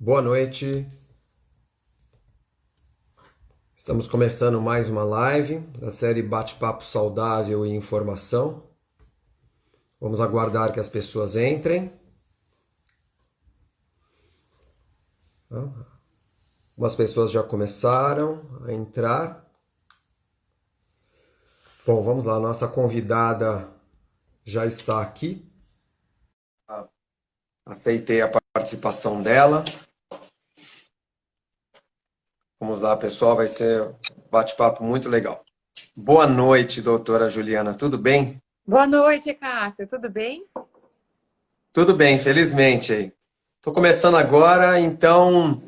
Boa noite. Estamos começando mais uma live da série Bate-Papo Saudável e Informação. Vamos aguardar que as pessoas entrem. Algumas pessoas já começaram a entrar. Bom, vamos lá. Nossa convidada já está aqui. Aceitei a participação dela. Vamos lá, pessoal. Vai ser um bate-papo muito legal. Boa noite, doutora Juliana. Tudo bem? Boa noite, Cássia. Tudo bem? Tudo bem, felizmente. Estou começando agora, então,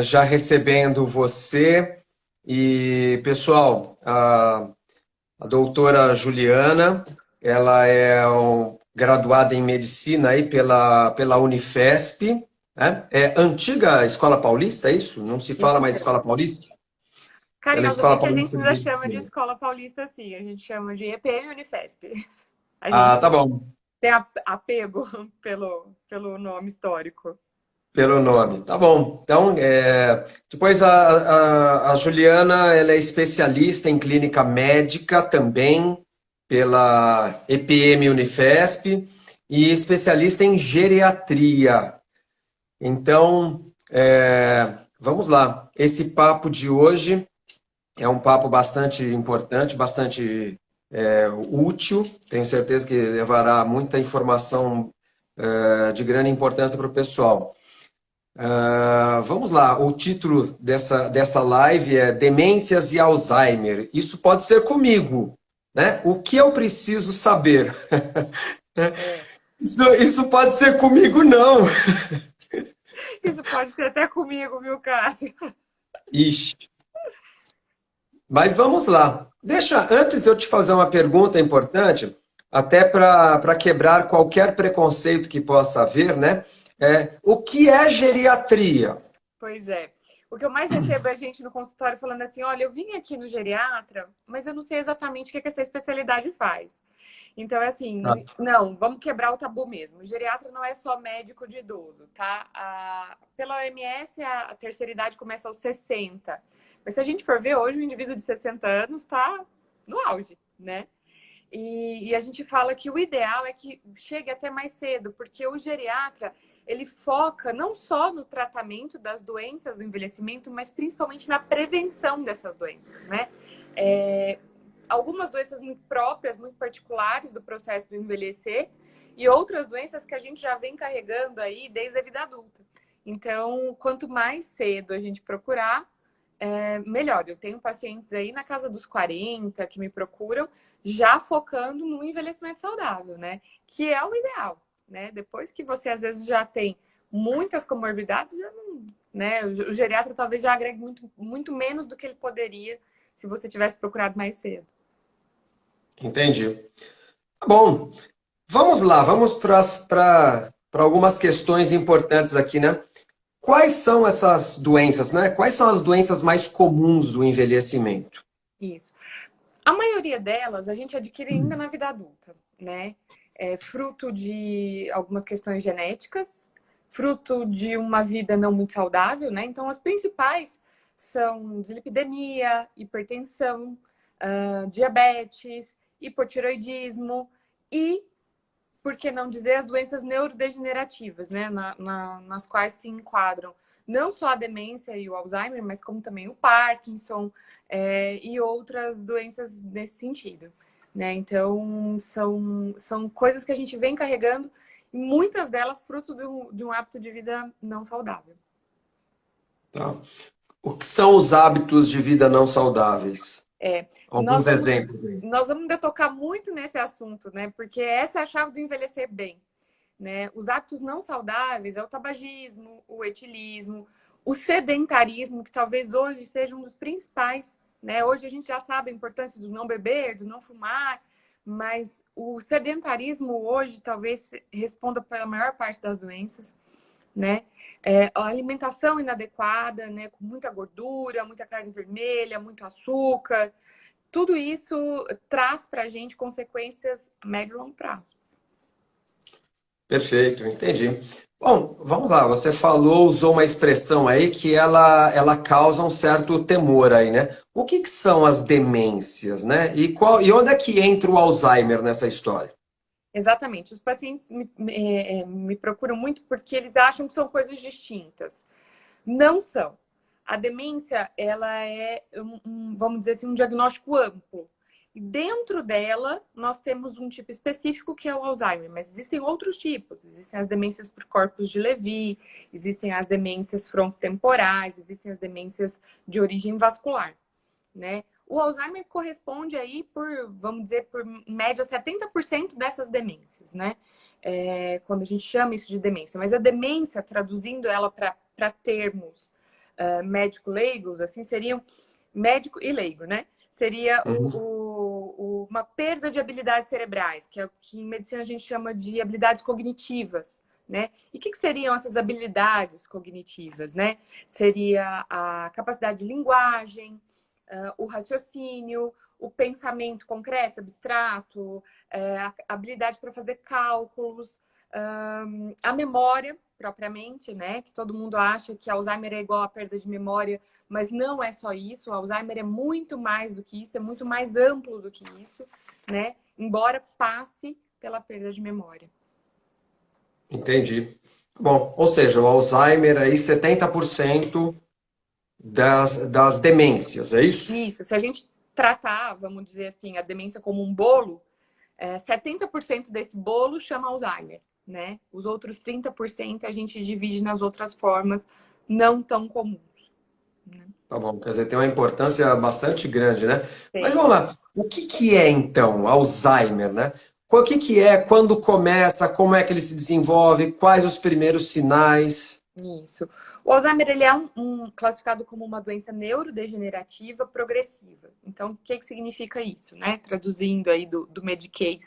já recebendo você. E, pessoal, a doutora Juliana, ela é graduada em medicina aí pela Unifesp, né? É antiga Escola Paulista, é isso? Não se fala Isso mais mesmo. Escola Paulista? Pela Escola Carinhosamente, a gente Paulista de ainda chama de Medicina. Escola Paulista, sim. A gente chama de EPM Unifesp. A Ah, gente tá bom. tem apego pelo nome histórico. Pelo nome, tá bom. Então, depois a Juliana, ela é especialista em clínica médica também pela EPM Unifesp e especialista em geriatria. Então, vamos lá. Esse papo de hoje é um papo bastante importante, bastante útil. Tenho certeza que levará muita informação de grande importância para o pessoal. Vamos lá, o título dessa live é Demências e Alzheimer. Isso pode ser comigo, né? O que eu preciso saber? É. Isso pode ser comigo, não. Isso pode ser até comigo, viu, Cássia? Ixi. Mas vamos lá. Deixa, antes eu te fazer uma pergunta importante, até para quebrar qualquer preconceito que possa haver, né? O que é geriatria? Pois é. O que eu mais recebo é gente no consultório falando assim: olha, eu vim aqui no geriatra, mas eu não sei exatamente o que essa especialidade faz. Então, é Ah, assim, não, vamos quebrar o tabu mesmo. O geriatra não é só médico de idoso, tá? Pela OMS, a terceira idade começa aos 60. Mas se a gente for ver hoje, o indivíduo de 60 anos está no auge, né? E a gente fala que o ideal é que chegue até mais cedo, porque o geriatra ele foca não só no tratamento das doenças do envelhecimento, mas principalmente na prevenção dessas doenças, né? Algumas doenças muito próprias, muito particulares do processo do envelhecer, e outras doenças que a gente já vem carregando aí desde a vida adulta. Então, quanto mais cedo a gente procurar, melhor. Eu tenho pacientes aí na casa dos 40 que me procuram, já focando no envelhecimento saudável, né? Que é o ideal, né? Depois que você às vezes já tem muitas comorbidades, já não, né? O geriatra talvez já agregue muito, muito menos do que ele poderia se você tivesse procurado mais cedo. entendi. Tá bom. Vamos lá, vamos para algumas questões importantes aqui, né? Quais são essas doenças, né? Quais são as doenças mais comuns do envelhecimento? Isso. A maioria delas a gente adquire ainda na vida adulta, né? É fruto de algumas questões genéticas, fruto de uma vida não muito saudável, né? Então, as principais são dislipidemia, hipertensão, diabetes, hipotiroidismo e, por que não dizer, as doenças neurodegenerativas, né? Nas quais se enquadram não só a demência e o Alzheimer, mas como também o Parkinson, e outras doenças nesse sentido, né? Então, são coisas que a gente vem carregando, e muitas delas fruto de um hábito de vida não saudável. Tá? O que são os hábitos de vida não saudáveis? É, nós Alguns vamos, exemplos aí. nós vamos ainda tocar muito nesse assunto, né? Porque essa é a chave do envelhecer bem, né? Os hábitos não saudáveis é o tabagismo, o etilismo, o sedentarismo, que talvez hoje seja um dos principais, né? Hoje a gente já sabe a importância do não beber, do não fumar, mas o sedentarismo hoje talvez responda pela maior parte das doenças, né? A alimentação inadequada, né? Com muita gordura, muita carne vermelha, muito açúcar, tudo isso traz para a gente consequências a médio e longo prazo. Perfeito, entendi. Bom, vamos lá. Você falou, usou uma expressão aí que ela causa um certo temor aí, né? O que que são as demências, né? E onde é que entra o Alzheimer nessa história? Exatamente. Os pacientes me procuram muito porque eles acham que são coisas distintas. Não são. A demência, ela é, vamos dizer assim, um diagnóstico amplo. E dentro dela, nós temos um tipo específico que é o Alzheimer, mas existem outros tipos. Existem as demências por corpos de Levy, existem as demências frontotemporais, existem as demências de origem vascular, né? O Alzheimer corresponde aí por, vamos dizer, por média 70% dessas demências, né? Quando a gente chama isso de demência. Mas a demência, traduzindo ela para termos médico-leigos, assim, seriam médico e leigo, né? Seria Uhum. uma perda de habilidades cerebrais, que é o que em medicina a gente chama de habilidades cognitivas, né? E o que seriam essas habilidades cognitivas, né? Seria a capacidade de linguagem, o raciocínio, o pensamento concreto, abstrato, a habilidade para fazer cálculos, a memória propriamente, né? Que todo mundo acha que Alzheimer é igual a perda de memória, mas não é só isso. O Alzheimer é muito mais do que isso, é muito mais amplo do que isso, né? Embora passe pela perda de memória. Entendi. Bom, ou seja, o Alzheimer aí 70% das demências, é isso? Isso, se a gente tratar, vamos dizer assim, a demência como um bolo, 70% desse bolo chama Alzheimer, né? Os outros 30% a gente divide nas outras formas não tão comuns, né? Tá bom, quer dizer, tem uma importância bastante grande, né? Mas vamos Tem. lá, o que que é então Alzheimer, né? O que que é, quando começa, como é que ele se desenvolve, quais os primeiros sinais? Isso. O Alzheimer ele é classificado como uma doença neurodegenerativa progressiva. Então, o que que significa isso, né? Traduzindo aí do Medicaid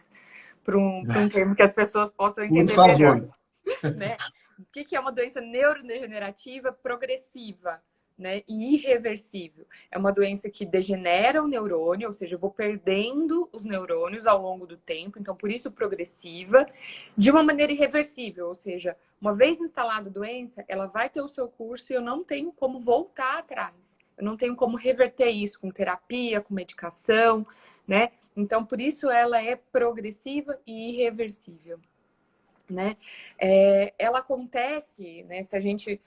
para um termo que as pessoas possam Por entender melhor. favor. Né? O que é uma doença neurodegenerativa progressiva, né? E irreversível. É uma doença que degenera o neurônio, ou seja, eu vou perdendo os neurônios ao longo do tempo, então por isso progressiva, de uma maneira irreversível, ou seja, uma vez instalada a doença, ela vai ter o seu curso e eu não tenho como voltar atrás. Eu não tenho como reverter isso com terapia, com medicação, né? Então, por isso ela é progressiva e irreversível, né? Ela acontece, né, se a gente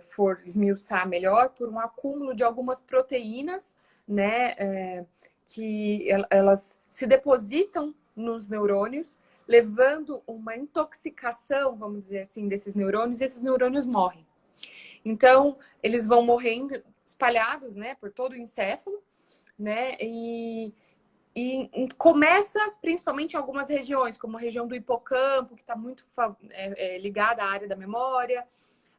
for esmiuçar melhor, por um acúmulo de algumas proteínas, né, que elas se depositam nos neurônios, levando uma intoxicação, vamos dizer assim, desses neurônios, e esses neurônios morrem. Então, eles vão morrendo espalhados, né, por todo o encéfalo, né, e começa principalmente em algumas regiões, como a região do hipocampo, que está muito ligada à área da memória,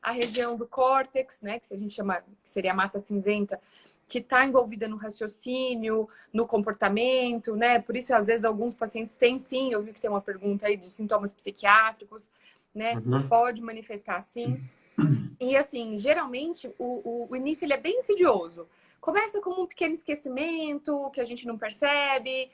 a região do córtex, né, que a gente chama, que seria a massa cinzenta, que está envolvida no raciocínio, no comportamento, né? Por isso, às vezes, alguns pacientes têm sim, eu vi que tem uma pergunta aí de sintomas psiquiátricos, né? Uhum. Pode manifestar sim. E assim, geralmente o início ele é bem insidioso. Começa como um pequeno esquecimento que a gente não percebe,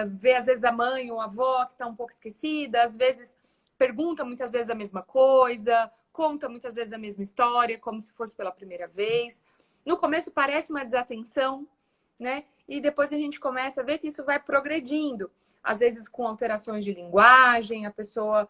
vê às vezes a mãe ou a avó que está um pouco esquecida, às vezes pergunta muitas vezes a mesma coisa, conta muitas vezes a mesma história, como se fosse pela primeira vez. No começo parece uma desatenção, né? E depois a gente começa a ver que isso vai progredindo. Às vezes com alterações de linguagem, a pessoa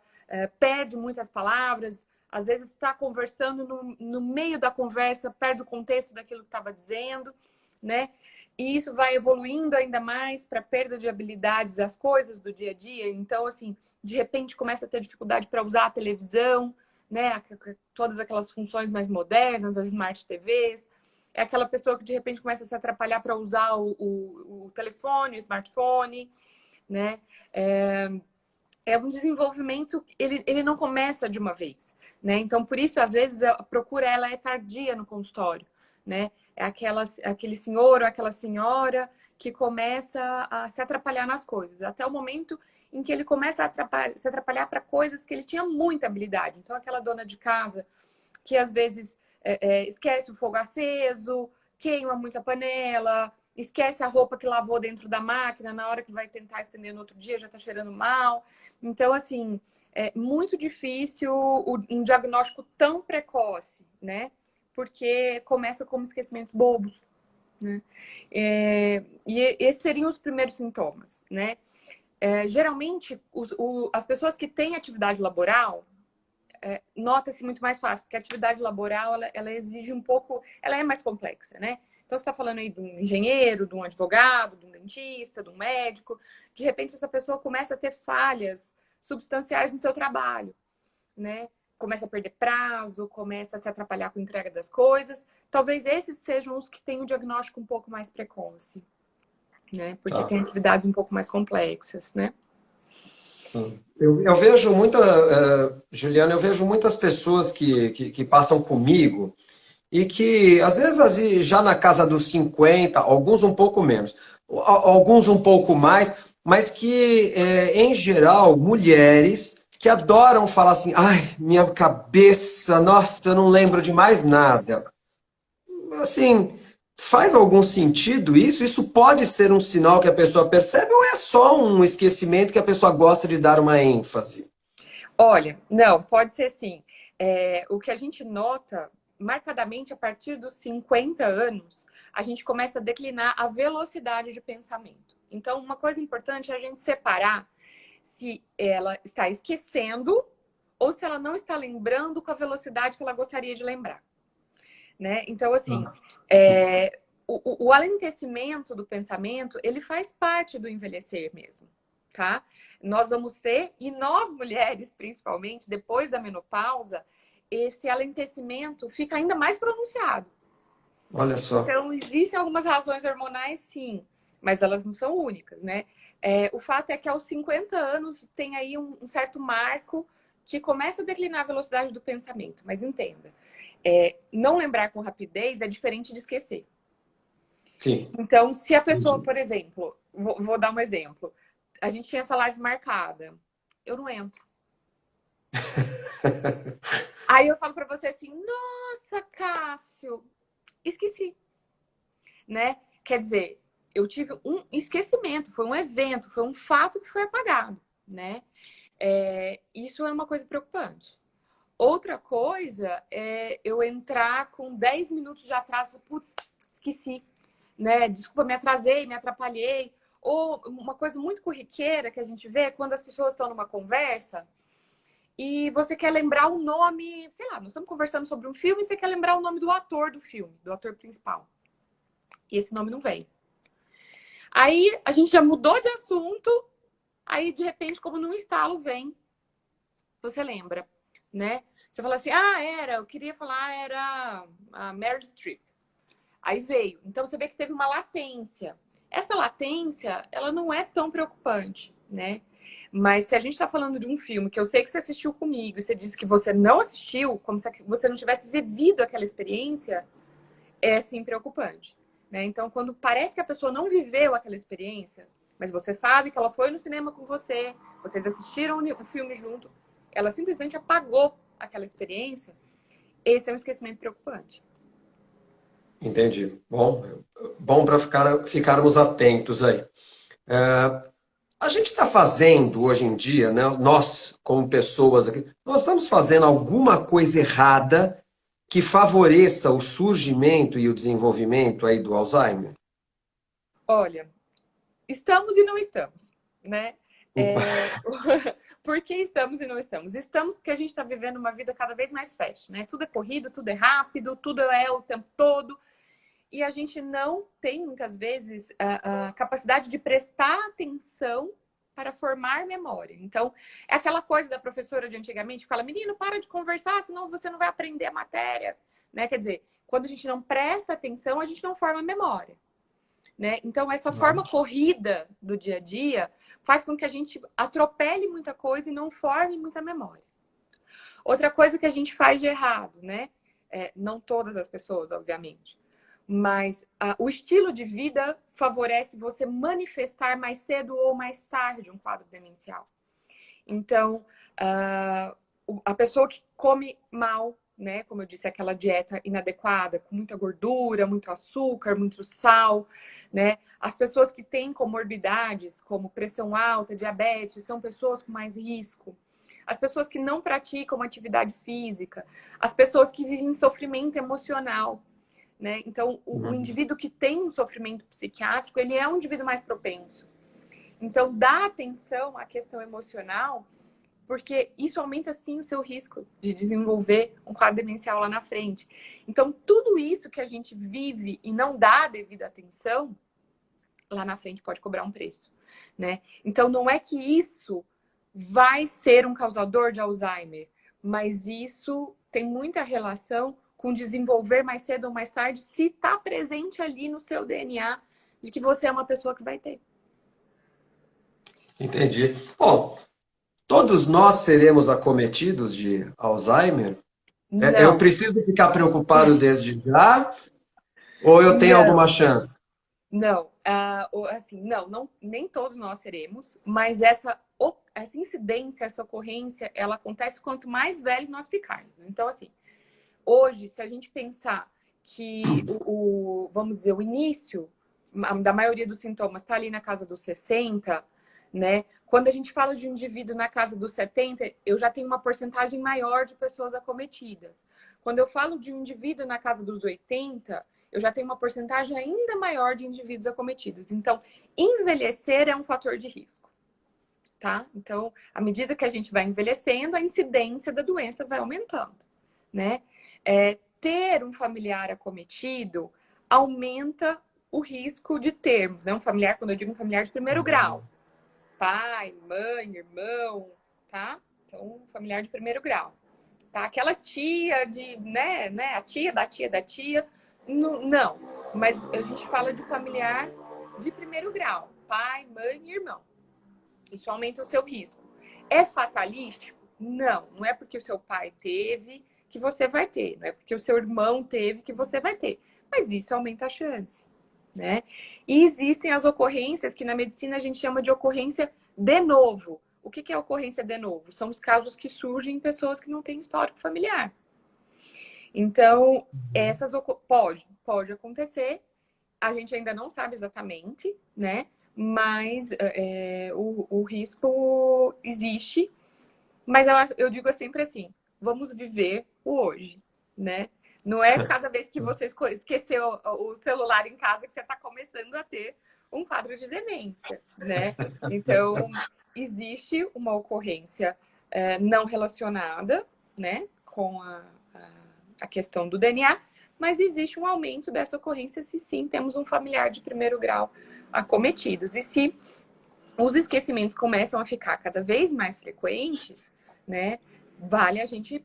perde muitas palavras, às vezes está conversando no meio da conversa, perde o contexto daquilo que estava dizendo, né? E isso vai evoluindo ainda mais para perda de habilidades das coisas do dia a dia. Então, assim, de repente começa a ter dificuldade para usar a televisão, né? Todas aquelas funções mais modernas, as smart TVs. É aquela pessoa que de repente começa a se atrapalhar para usar o telefone, o smartphone, né? É um desenvolvimento, ele não começa de uma vez, né? Então, por isso, às vezes, a procura ela é tardia no consultório, né? É aquele senhor ou aquela senhora que começa a se atrapalhar nas coisas, até o momento em que ele começa a se atrapalhar para coisas que ele tinha muita habilidade. Então, aquela dona de casa que às vezes esquece o fogo aceso, queima muita panela, esquece a roupa que lavou dentro da máquina, na hora que vai tentar estender no outro dia já está cheirando mal. Então, assim, é muito difícil um diagnóstico tão precoce, né? Porque começa como esquecimentos bobos, né? E esses seriam os primeiros sintomas, né? Geralmente, as pessoas que têm atividade laboral, nota-se muito mais fácil, porque a atividade laboral, ela exige um pouco, ela é mais complexa, né? Então, você está falando aí de um engenheiro, de um advogado, de um dentista, de um médico. De repente, essa pessoa começa a ter falhas substanciais no seu trabalho, né? Começa a perder prazo, começa a se atrapalhar com a entrega das coisas. Talvez esses sejam os que têm o diagnóstico um pouco mais precoce, né? Porque Tá. tem atividades um pouco mais complexas, né? Eu vejo Juliana, eu vejo muitas pessoas que passam comigo e que, às vezes, já na casa dos 50, alguns um pouco menos, alguns um pouco mais, mas que, em geral, mulheres que adoram falar assim, ai, minha cabeça, nossa, eu não lembro de mais nada. Assim, faz algum sentido isso? Isso pode ser um sinal que a pessoa percebe ou é só um esquecimento que a pessoa gosta de dar uma ênfase? Olha, não, pode ser sim. O que a gente nota, marcadamente a partir dos 50 anos, a gente começa a declinar a velocidade de pensamento. Então, uma coisa importante é a gente separar se ela está esquecendo ou se ela não está lembrando com a velocidade que ela gostaria de lembrar, né? Então, assim, o alentecimento do pensamento, ele faz parte do envelhecer mesmo, tá? Nós vamos ter, e nós mulheres, principalmente, depois da menopausa, esse alentecimento fica ainda mais pronunciado. Olha só. Então, existem algumas razões hormonais, sim, mas elas não são únicas, né? O fato é que aos 50 anos tem aí um certo marco que começa a declinar a velocidade do pensamento. Mas entenda, não lembrar com rapidez é diferente de esquecer. Sim. Então, se a pessoa, por exemplo, vou dar um exemplo. A gente tinha essa live marcada. Eu não entro. Aí eu falo para você assim, nossa, Cássio, esqueci, né? Quer dizer, eu tive um esquecimento, foi um evento, foi um fato que foi apagado, né? Isso é uma coisa preocupante. Outra coisa é eu entrar com 10 minutos de atraso, putz, esqueci, né? Desculpa, me atrasei, me atrapalhei. Ou uma coisa muito corriqueira que a gente vê quando as pessoas estão numa conversa e você quer lembrar o nome, sei lá, nós estamos conversando sobre um filme e você quer lembrar o nome do ator do filme, do ator principal. E esse nome não vem. Aí a gente já mudou de assunto, aí de repente, como num estalo, vem, você lembra, né? Você fala assim, eu queria falar, era a Meryl Streep. Aí veio. Então você vê que teve uma latência. Essa latência, ela não é tão preocupante, né? Mas se a gente está falando de um filme que eu sei que você assistiu comigo e você disse que você não assistiu, como se você não tivesse vivido aquela experiência, é sim preocupante, né? Então, quando parece que a pessoa não viveu aquela experiência, mas você sabe que ela foi no cinema com você, vocês assistiram o filme junto, ela simplesmente apagou aquela experiência, esse é um esquecimento preocupante. Entendi. Bom para ficarmos atentos aí. A gente está fazendo hoje em dia, né, nós como pessoas aqui, nós estamos fazendo alguma coisa errada que favoreça o surgimento e o desenvolvimento aí do Alzheimer? Olha, estamos e não estamos, né? Por que estamos e não estamos? Estamos porque a gente está vivendo uma vida cada vez mais fast, né? Tudo é corrido, tudo é rápido, tudo é o tempo todo. E a gente não tem, muitas vezes, a capacidade de prestar atenção para formar memória. Então, é aquela coisa da professora de antigamente que fala, menino, para de conversar, senão você não vai aprender a matéria. Né? Quer dizer, quando a gente não presta atenção, a gente não forma memória. Né? Então, essa forma corrida do dia a dia faz com que a gente atropele muita coisa e não forme muita memória. Outra coisa que a gente faz de errado, né? Não todas as pessoas, obviamente, mas o estilo de vida favorece você manifestar mais cedo ou mais tarde um quadro demencial. Então, a pessoa que come mal, né, como eu disse, aquela dieta inadequada, com muita gordura, muito açúcar, muito sal, né? As pessoas que têm comorbidades, como pressão alta, diabetes, são pessoas com mais risco. as pessoas que não praticam atividade física, as pessoas que vivem sofrimento emocional, né? Então, o indivíduo que tem um sofrimento psiquiátrico, ele é um indivíduo mais propenso. Então, dá atenção à questão emocional, porque isso aumenta, sim, o seu risco de desenvolver um quadro demencial lá na frente. Então, tudo isso que a gente vive e não dá a devida atenção, lá na frente pode cobrar um preço, né? Então, não é que isso vai ser um causador de Alzheimer, mas isso tem muita relação com desenvolver mais cedo ou mais tarde, se está presente ali no seu DNA de que você é uma pessoa que vai ter. Entendi. Bom, todos nós seremos acometidos de Alzheimer? Eu Não, preciso ficar preocupado desde já ou eu tenho alguma não, chance? não. Assim, não, nem todos nós seremos, mas essa incidência, essa ocorrência, ela acontece quanto mais velho nós ficarmos. Então, assim, hoje, se a gente pensar que vamos dizer, o início da maioria dos sintomas está ali na casa dos 60, né? Quando a gente fala de um indivíduo na casa dos 70, eu já tenho uma porcentagem maior de pessoas acometidas. Quando eu falo de um indivíduo na casa dos 80, eu já tenho uma porcentagem ainda maior de indivíduos acometidos. Então, envelhecer é um fator de risco, tá? Então, à medida que a gente vai envelhecendo, a incidência da doença vai aumentando, né? Ter um familiar acometido aumenta o risco de termos, né? Um familiar, quando eu digo um familiar de primeiro grau, pai, mãe, irmão, tá? Então, familiar de primeiro grau, tá? Aquela tia de, né? A tia da tia da tia, não. Mas a gente fala de familiar de primeiro grau, pai, mãe e irmão. Isso aumenta o seu risco. É fatalístico? Não é porque o seu pai teve que você vai ter, não é porque o seu irmão teve que você vai ter, mas isso aumenta a chance, né? E existem as ocorrências que na medicina a gente chama de ocorrência de novo. O que é ocorrência de novo? São os casos que surgem em pessoas que não têm histórico familiar. Então, pode acontecer, a gente ainda não sabe exatamente, né? Mas o risco existe. Mas eu digo sempre assim, vamos viver o hoje, né? Não é cada vez que você esqueceu o celular em casa que você está começando a ter um quadro de demência, né? Então, existe uma ocorrência não relacionada, né, com a questão do DNA, mas existe um aumento dessa ocorrência se sim temos um familiar de primeiro grau acometidos. E se os esquecimentos começam a ficar cada vez mais frequentes, né, vale a gente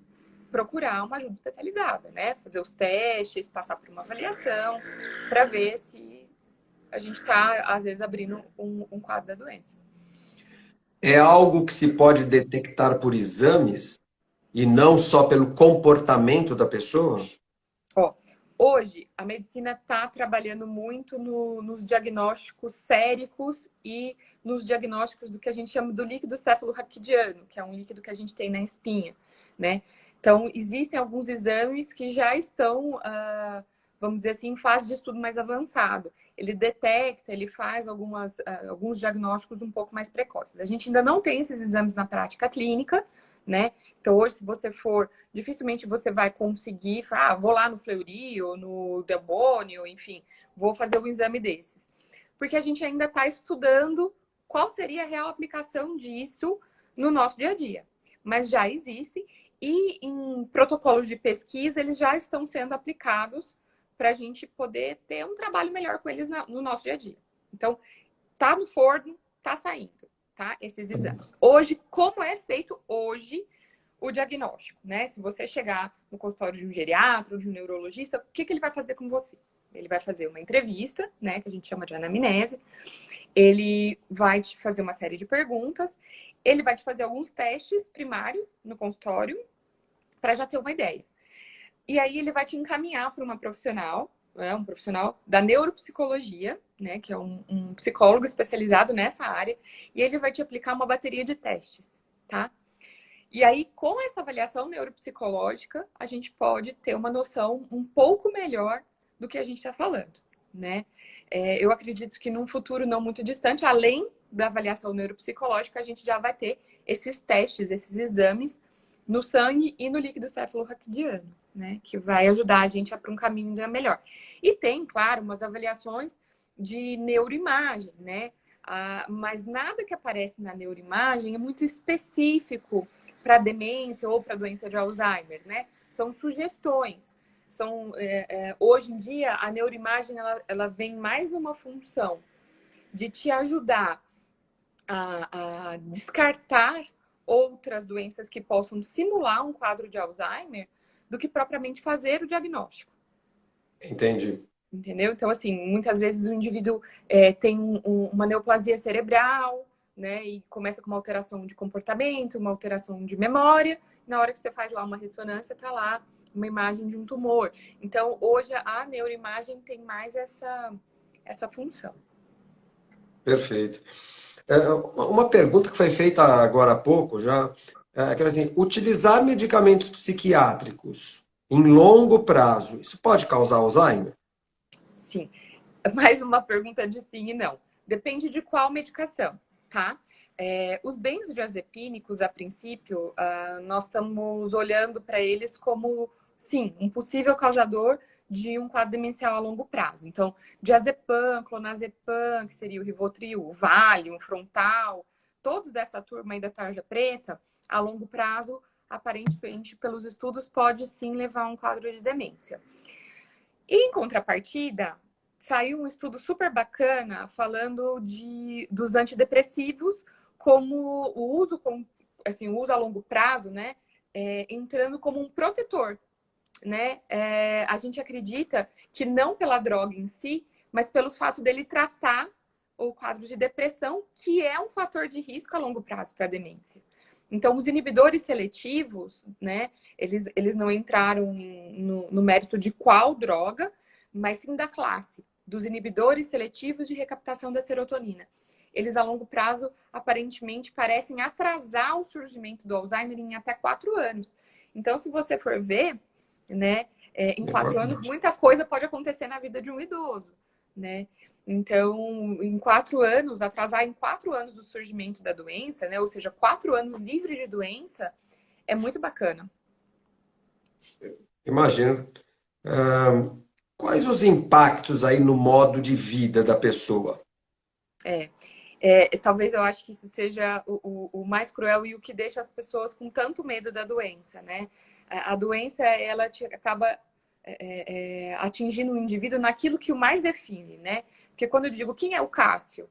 procurar uma ajuda especializada, né? Fazer os testes, passar por uma avaliação, para ver se a gente está, às vezes, abrindo um quadro da doença. É algo que se pode detectar por exames e não só pelo comportamento da pessoa? Ó, hoje, a medicina está trabalhando muito nos diagnósticos séricos e nos diagnósticos do que a gente chama do líquido cefalorraquidiano, que é um líquido que a gente tem na espinha, né? Então, existem alguns exames que já estão, vamos dizer assim, em fase de estudo mais avançado. Ele detecta, ele faz alguns diagnósticos um pouco mais precoces. A gente ainda não tem esses exames na prática clínica, né? Então, hoje, se você for, dificilmente você vai conseguir falar, vou lá no Fleury ou no Delboni, ou enfim, vou fazer um exame desses. Porque a gente ainda está estudando qual seria a real aplicação disso no nosso dia a dia. Mas já existe e em protocolos de pesquisa eles já estão sendo aplicados para a gente poder ter um trabalho melhor com eles no nosso dia a dia. Então, tá no forno, tá saindo, tá? Esses exames. Hoje, como é feito hoje o diagnóstico, né? Se você chegar no consultório de um geriatra ou de um neurologista, o que ele vai fazer com você? Ele vai fazer uma entrevista, né? Que a gente chama de anamnese. Ele vai te fazer uma série de perguntas. Ele vai te fazer alguns testes primários no consultório para já ter uma ideia. E aí ele vai te encaminhar para uma profissional, um profissional da neuropsicologia, né, que é um psicólogo especializado nessa área, e ele vai te aplicar uma bateria de testes, tá? E aí, com essa avaliação neuropsicológica, a gente pode ter uma noção um pouco melhor do que a gente está falando, né? Eu acredito que num futuro não muito distante, além da avaliação neuropsicológica, a gente já vai ter esses testes, esses exames no sangue e no líquido cefalorraquidiano, né? Que vai ajudar a gente a para um caminho melhor. E tem, claro, umas avaliações de neuroimagem, né? Mas nada que aparece na neuroimagem é muito específico para demência ou para doença de Alzheimer, né? São sugestões. Hoje em dia, a neuroimagem ela vem mais numa função de te ajudar a descartar outras doenças que possam simular um quadro de Alzheimer do que propriamente fazer o diagnóstico. Entendi. Entendeu? Então, assim, muitas vezes o indivíduo tem uma neoplasia cerebral, né? E começa com uma alteração de comportamento, uma alteração de memória. Na hora que você faz lá uma ressonância, tá lá uma imagem de um tumor. Então, hoje a neuroimagem tem mais essa função. Perfeito. Uma pergunta que foi feita agora há pouco já, aquela assim, utilizar medicamentos psiquiátricos em longo prazo, isso pode causar Alzheimer? Sim. Mais uma pergunta de sim e não. Depende de qual medicação, tá? Os benzodiazepínicos, a princípio, nós estamos olhando para eles como, sim, um possível causador de um quadro demencial a longo prazo. Então, diazepam, clonazepam, que seria o Rivotril, o Valium, o Frontal, todos dessa turma aí da tarja preta, a longo prazo, aparentemente, pelos estudos, pode sim levar a um quadro de demência. E, em contrapartida, saiu um estudo super bacana falando dos antidepressivos como o uso a longo prazo, né? Entrando como um protetor, né? A gente acredita que não pela droga em si, mas pelo fato dele tratar o quadro de depressão, que é um fator de risco a longo prazo para a demência. Então, os inibidores seletivos, né? Eles não entraram no mérito de qual droga, mas sim da classe dos inibidores seletivos de recaptação da serotonina. Eles, a longo prazo, aparentemente, parecem atrasar o surgimento do Alzheimer em até 4 anos. Então, se você for ver, né, em 4 anos, muita coisa pode acontecer na vida de um idoso, né? Então, em 4 anos, atrasar em 4 anos o surgimento da doença, né? Ou seja, 4 anos livre de doença, é muito bacana. Imagino. Quais os impactos aí no modo de vida da pessoa? Talvez eu acho que isso seja o mais cruel e o que deixa as pessoas com tanto medo da doença, né? A doença, ela acaba atingindo o indivíduo naquilo que o mais define, né? Porque quando eu digo quem é o Cássio,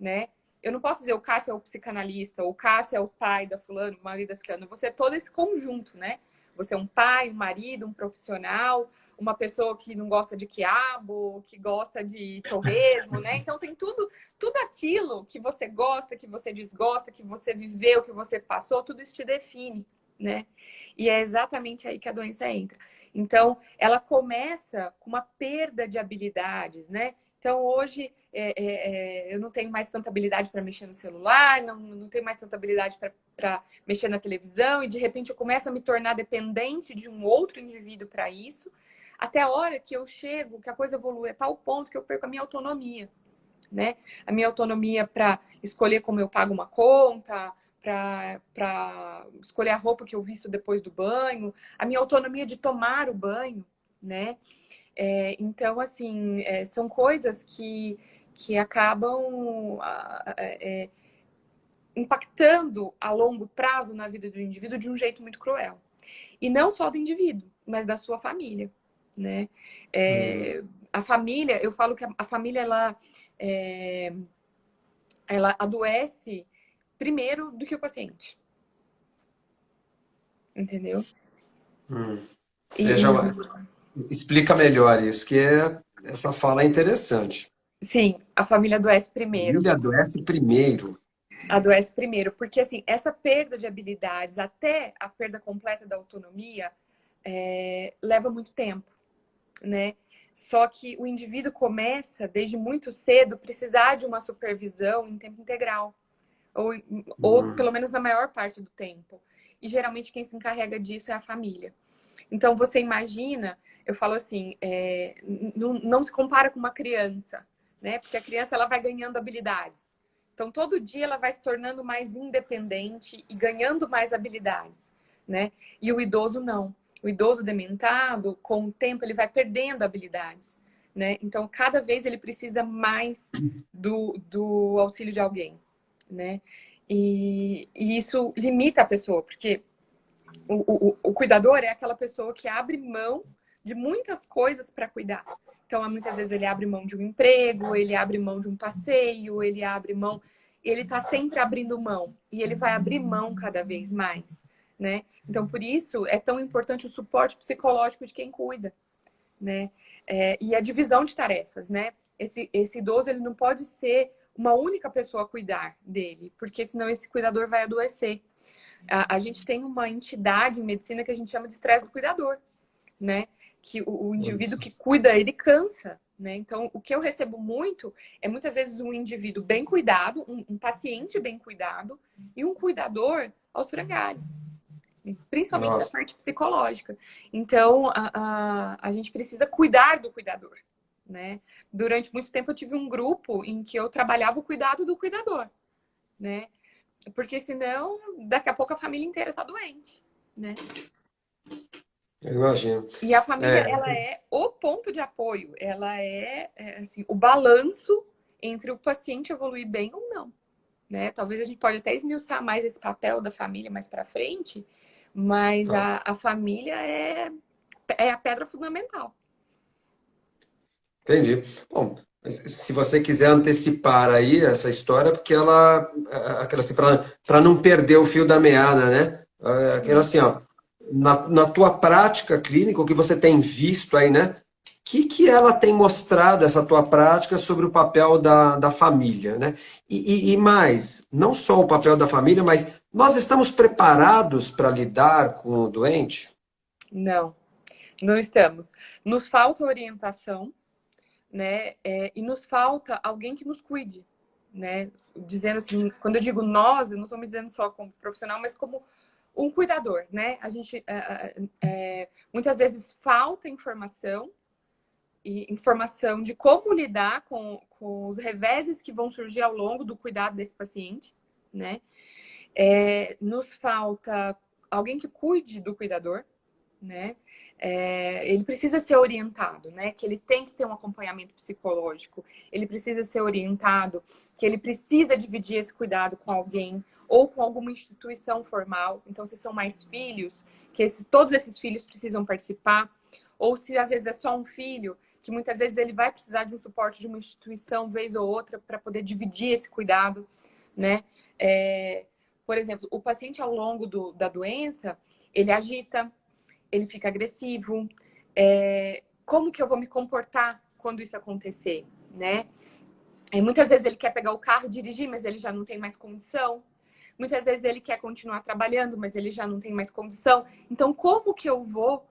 né? Eu não posso dizer o Cássio é o psicanalista, ou o Cássio é o pai da fulano, o marido da ciclana. Você é todo esse conjunto, né? Você é um pai, um marido, um profissional, uma pessoa que não gosta de quiabo, que gosta de torresmo, né? Então tem tudo aquilo que você gosta, que você desgosta, que você viveu, que você passou, tudo isso te define, né? E é exatamente aí que a doença entra. Então, ela começa com uma perda de habilidades, né? Então, hoje, eu não tenho mais tanta habilidade para mexer no celular, não tenho mais tanta habilidade para mexer na televisão, e de repente eu começo a me tornar dependente de um outro indivíduo para isso, até a hora que eu chego, que a coisa evolui a tal ponto que eu perco a minha autonomia, né? A minha autonomia para escolher como eu pago uma conta, para escolher a roupa que eu visto depois do banho, a minha autonomia de tomar o banho, né? Então, assim, são coisas que acabam impactando a longo prazo na vida do indivíduo de um jeito muito cruel. E não só do indivíduo, mas da sua família, né? A família, eu falo que a família, ela adoece primeiro do que o paciente. Entendeu? Seja, explica melhor isso, que essa fala é interessante. Sim, a família adoece A primeiro. família adoece primeiro. Adoece primeiro, porque assim, essa perda de habilidades até a perda completa da autonomia leva muito tempo, né? Só que o indivíduo começa, desde muito cedo, precisar de uma supervisão em tempo integral. Ou pelo menos na maior parte do tempo. E geralmente quem se encarrega disso é a família. Então você imagina, eu falo assim, não se compara com uma criança, né? Porque a criança ela vai ganhando habilidades. Então, todo dia ela vai se tornando mais independente e ganhando mais habilidades, né? E o idoso não. O idoso dementado, com o tempo, ele vai perdendo habilidades, né? Então, cada vez ele precisa mais do auxílio de alguém, né? E isso limita a pessoa, porque o cuidador é aquela pessoa que abre mão de muitas coisas para cuidar. Então, muitas vezes ele abre mão de um emprego, ele abre mão de um passeio, ele abre mão... Ele está sempre abrindo mão. E ele vai abrir mão cada vez mais, né? Então, por isso, é tão importante o suporte psicológico de quem cuida, né? E a divisão de tarefas, né? Esse idoso, ele não pode ser uma única pessoa a cuidar dele, porque senão esse cuidador vai adoecer. A gente tem uma entidade em medicina que a gente chama de estresse do cuidador, né? Que o indivíduo que cuida, ele cansa, né? Então, o que eu recebo muito é muitas vezes um indivíduo bem cuidado, um paciente bem cuidado e um cuidador aos frangalhos, principalmente da Nossa, parte psicológica. Então, a gente precisa cuidar do cuidador, né? Durante muito tempo eu tive um grupo em que eu trabalhava o cuidado do cuidador, né? Porque senão, daqui a pouco a família inteira tá doente, né? eu imagino. E a família, É, ela é o ponto de apoio. Ela assim, o balanço entre o paciente evoluir bem ou não, né? Talvez a gente pode até esmiuçar mais esse papel da família mais para frente, mas tá. a família é a pedra fundamental. Entendi. Bom, mas se você quiser antecipar aí essa história, porque ela, aquela assim, para não perder o fio da meada, né? Aquela Sim. assim, ó, na tua prática clínica, o que você tem visto aí, né? Que ela tem mostrado, essa tua prática, sobre o papel da família, né? E mais, não só o papel da família, mas nós estamos preparados para lidar com o doente? Não, não estamos. Nos falta orientação, né? E nos falta alguém que nos cuide, né? Dizendo assim, quando eu digo nós, eu não estou me dizendo só como profissional, mas como um cuidador, né? A gente muitas vezes falta informação e informação de como lidar com os reveses que vão surgir ao longo do cuidado desse paciente, né? Nos falta alguém que cuide do cuidador, né? Ele precisa ser orientado, né? Que ele tem que ter um acompanhamento psicológico, ele precisa ser orientado, que ele precisa dividir esse cuidado com alguém ou com alguma instituição formal. Então, se são mais filhos, que todos esses filhos precisam participar, ou se às vezes é só um filho, que muitas vezes ele vai precisar de um suporte de uma instituição, vez ou outra, para poder dividir esse cuidado, né? Por exemplo, o paciente ao longo da doença, ele agita, ele fica agressivo. Como que eu vou me comportar quando isso acontecer, né? Muitas vezes ele quer pegar o carro e dirigir, mas ele já não tem mais condição. Muitas vezes ele quer continuar trabalhando, mas ele já não tem mais condição. Então, como que eu vou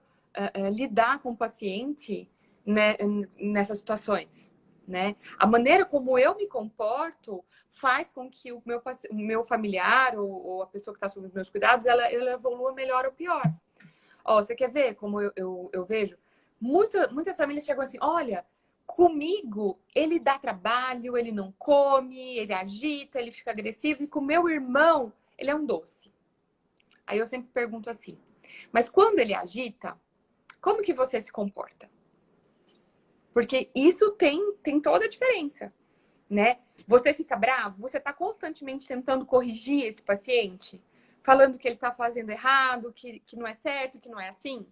lidar com o paciente, né, nessas situações, né? A maneira como eu me comporto faz com que o meu familiar ou a pessoa que está sob os meus cuidados, ela evolua melhor ou pior. Ó, você quer ver como eu vejo? Muitas famílias chegam assim, olha, comigo ele dá trabalho, ele não come, ele agita, ele fica agressivo, e com meu irmão, ele é um doce. Aí eu sempre pergunto assim, mas quando ele agita, como que você se comporta? Porque isso tem toda a diferença, né? Você fica bravo, você está constantemente tentando corrigir esse paciente, falando que ele está fazendo errado, que não é certo, que não é assim.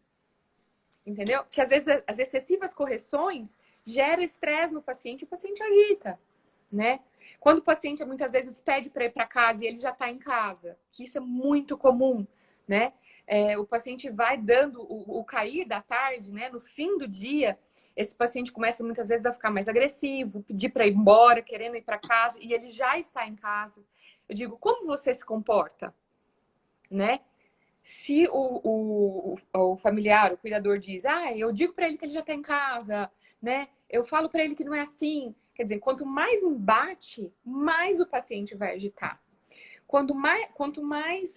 Entendeu? Porque às vezes as excessivas correções geram estresse no paciente e o paciente agita, né? Quando o paciente muitas vezes pede para ir para casa e ele já está em casa, que isso é muito comum, né? O paciente vai dando o cair da tarde, né? No fim do dia, esse paciente começa muitas vezes a ficar mais agressivo, pedir para ir embora, querendo ir para casa, e ele já está em casa. Eu digo, como você se comporta, né? Se o familiar, o cuidador diz, eu digo para ele que ele já está em casa, né? Eu falo para ele que não é assim. Quer dizer, quanto mais embate, mais o paciente vai agitar. Quanto mais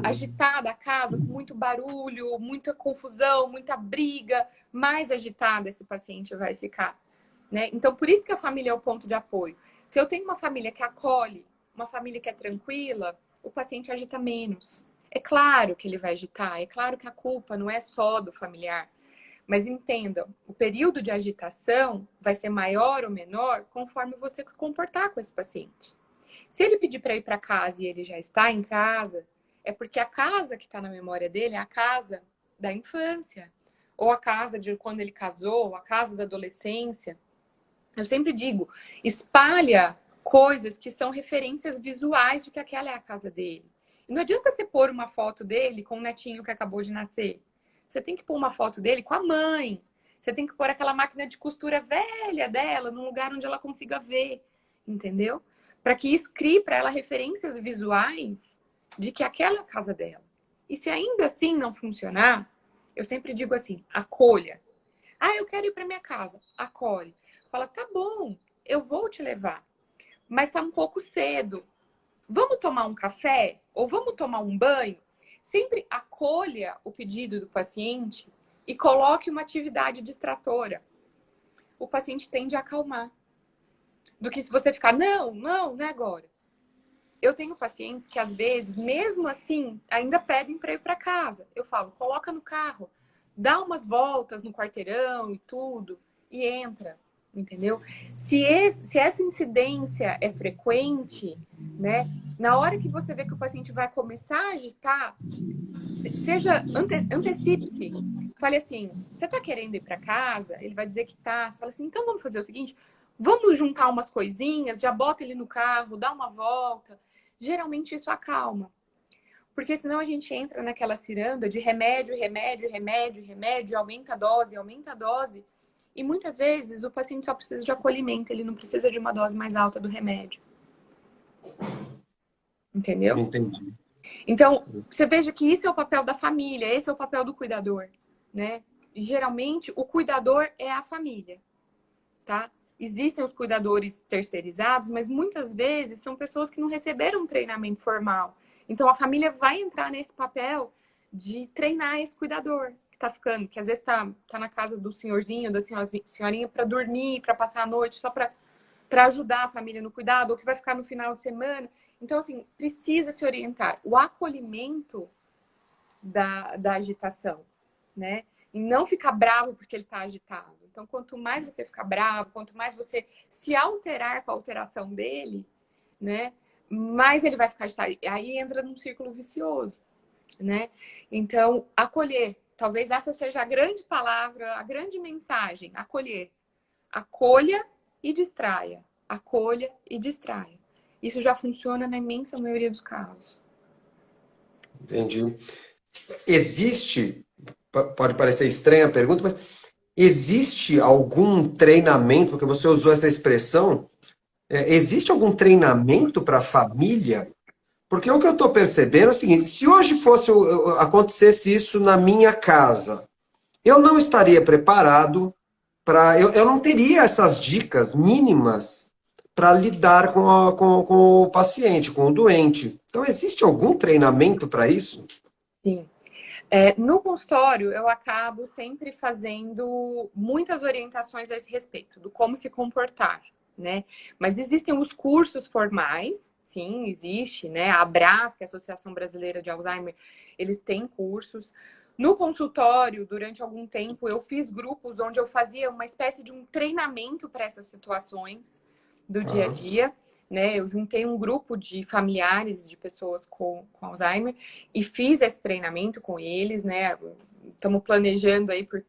agitada a casa, com muito barulho, muita confusão, muita briga, mais agitada esse paciente vai ficar, né? Então, por isso que a família é o ponto de apoio. Se eu tenho uma família que acolhe, uma família que é tranquila, o paciente agita menos. É claro que ele vai agitar, é claro que a culpa não é só do familiar. Mas entendam, o período de agitação vai ser maior ou menor conforme você se comportar com esse paciente. Se ele pedir para ir para casa e ele já está em casa, é porque a casa que está na memória dele é a casa da infância, ou a casa de quando ele casou, ou a casa da adolescência. Eu sempre digo, espalha coisas que são referências visuais de que aquela é a casa dele. E não adianta você pôr uma foto dele com o netinho que acabou de nascer. Você tem que pôr uma foto dele com a mãe. Você tem que pôr aquela máquina de costura velha dela num lugar onde ela consiga ver, entendeu? Para que isso crie para ela referências visuais de que aquela é a casa dela. E se ainda assim não funcionar, eu sempre digo assim, acolha. Ah, eu quero ir para minha casa. Acolhe. Fala, tá bom, eu vou te levar. Mas tá um pouco cedo. Vamos tomar um café? Ou vamos tomar um banho? Sempre acolha o pedido do paciente e coloque uma atividade distratora. O paciente tende a acalmar. Do que se você ficar, não é agora. Eu tenho pacientes que, às vezes, mesmo assim, ainda pedem para ir para casa. Eu falo, coloca no carro, dá umas voltas no quarteirão e tudo, e entra, entendeu? Se essa incidência é frequente, né, na hora que você vê que o paciente vai começar a agitar, antecipe-se. Fale assim, você tá querendo ir para casa? Ele vai dizer que tá. Você fala assim, então vamos fazer o seguinte, vamos juntar umas coisinhas, já bota ele no carro, dá uma volta. Geralmente isso acalma. Porque senão a gente entra naquela ciranda de remédio, aumenta a dose. E muitas vezes o paciente só precisa de acolhimento, ele não precisa de uma dose mais alta do remédio. Entendeu? Entendi. Então, você veja que isso é o papel da família, esse é o papel do cuidador, né? E, geralmente, o cuidador é a família, tá? Existem os cuidadores terceirizados, mas muitas vezes são pessoas que não receberam um treinamento formal. Então, a família vai entrar nesse papel de treinar esse cuidador que tá ficando, que às vezes tá na casa do senhorzinho, da senhorinha para dormir, para passar a noite, só para ajudar a família no cuidado, ou que vai ficar no final de semana. Então, assim, precisa se orientar. O acolhimento da agitação, né? E não ficar bravo porque ele está agitado. Então, quanto mais você ficar bravo, quanto mais você se alterar com a alteração dele, né? Mais ele vai ficar agitado. Aí entra num círculo vicioso, né? Então, acolher. Talvez essa seja a grande palavra, a grande mensagem. Acolher. Acolha e distraia. Acolha e distraia. Isso já funciona na imensa maioria dos casos. Entendi. Existe, pode parecer estranha a pergunta, mas existe algum treinamento, porque você usou essa expressão, existe algum treinamento para a família? Porque o que eu estou percebendo é o seguinte, se hoje acontecesse isso na minha casa, eu não estaria preparado para... Eu não teria essas dicas mínimas para lidar com o paciente, com o doente. Então, existe algum treinamento para isso? Sim. No consultório, eu acabo sempre fazendo muitas orientações a esse respeito, do como se comportar, né? Mas existem os cursos formais, sim, existe, né? A ABRAS, que é a Associação Brasileira de Alzheimer, eles têm cursos. No consultório, durante algum tempo, eu fiz grupos onde eu fazia uma espécie de um treinamento para essas situações do dia a dia, né? Eu juntei um grupo de familiares de pessoas com Alzheimer e fiz esse treinamento com eles, né? Estamos planejando aí por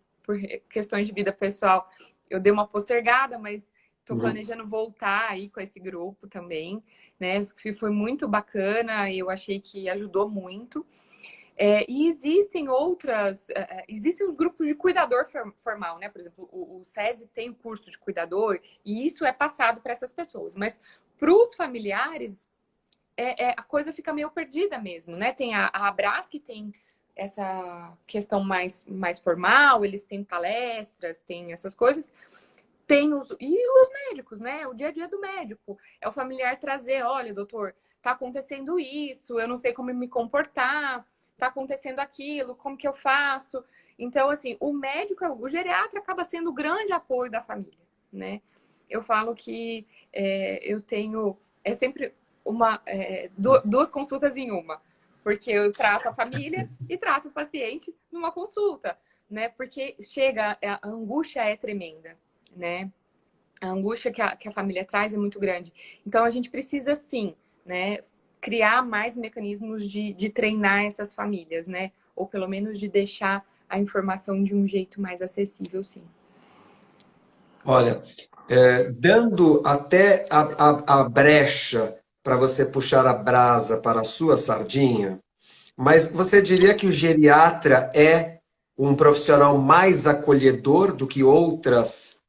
questões de vida pessoal. Eu dei uma postergada, mas estou planejando voltar aí com esse grupo também, né? Foi muito bacana, eu achei que ajudou muito. E existem existem os grupos de cuidador formal, né? Por exemplo, o SESI tem o curso de cuidador e isso é passado para essas pessoas. Mas para os familiares, a coisa fica meio perdida mesmo, né? Tem a Abras, que tem essa questão mais formal, eles têm palestras, tem essas coisas. E os médicos, né? O dia a dia do médico. É o familiar trazer, olha, doutor, tá acontecendo isso, eu não sei como me comportar, tá acontecendo aquilo, como que eu faço? Então, assim, o geriatra acaba sendo o grande apoio da família, né? Eu falo que eu tenho... duas consultas em uma. Porque eu trato a família e trato o paciente numa consulta, né? Porque a angústia é tremenda, né? A angústia que a família traz é muito grande. Então, a gente precisa, sim, né, criar mais mecanismos de treinar essas famílias, né? Ou pelo menos de deixar a informação de um jeito mais acessível, sim. Olha, dando até a brecha para você puxar a brasa para a sua sardinha, mas você diria que o geriatra é um profissional mais acolhedor do que outras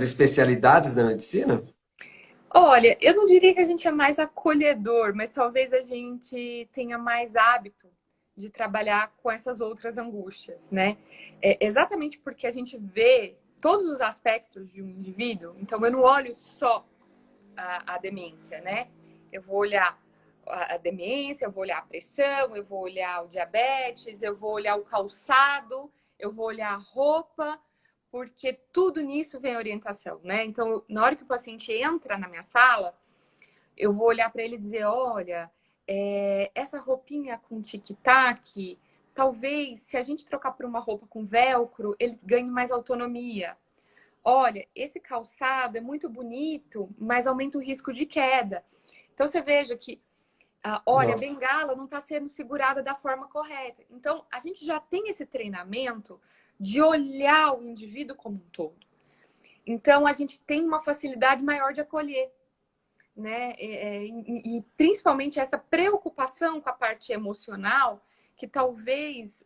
especialidades da medicina? Olha, eu não diria que a gente é mais acolhedor, mas talvez a gente tenha mais hábito de trabalhar com essas outras angústias, né? Exatamente porque a gente vê todos os aspectos de um indivíduo, então eu não olho só a demência, né? Eu vou olhar a demência, eu vou olhar a pressão, eu vou olhar o diabetes, eu vou olhar o calçado, eu vou olhar a roupa, porque tudo nisso vem orientação, né? Então, na hora que o paciente entra na minha sala, eu vou olhar para ele e dizer, olha, essa roupinha com tic-tac, talvez, se a gente trocar por uma roupa com velcro, ele ganhe mais autonomia. Olha, esse calçado é muito bonito, mas aumenta o risco de queda. Então, você veja que, olha, a Nossa. bengala não está sendo segurada da forma correta. Então, a gente já tem esse treinamento de olhar o indivíduo como um todo. Então, a gente tem uma facilidade maior de acolher, né? E principalmente essa preocupação com a parte emocional, que talvez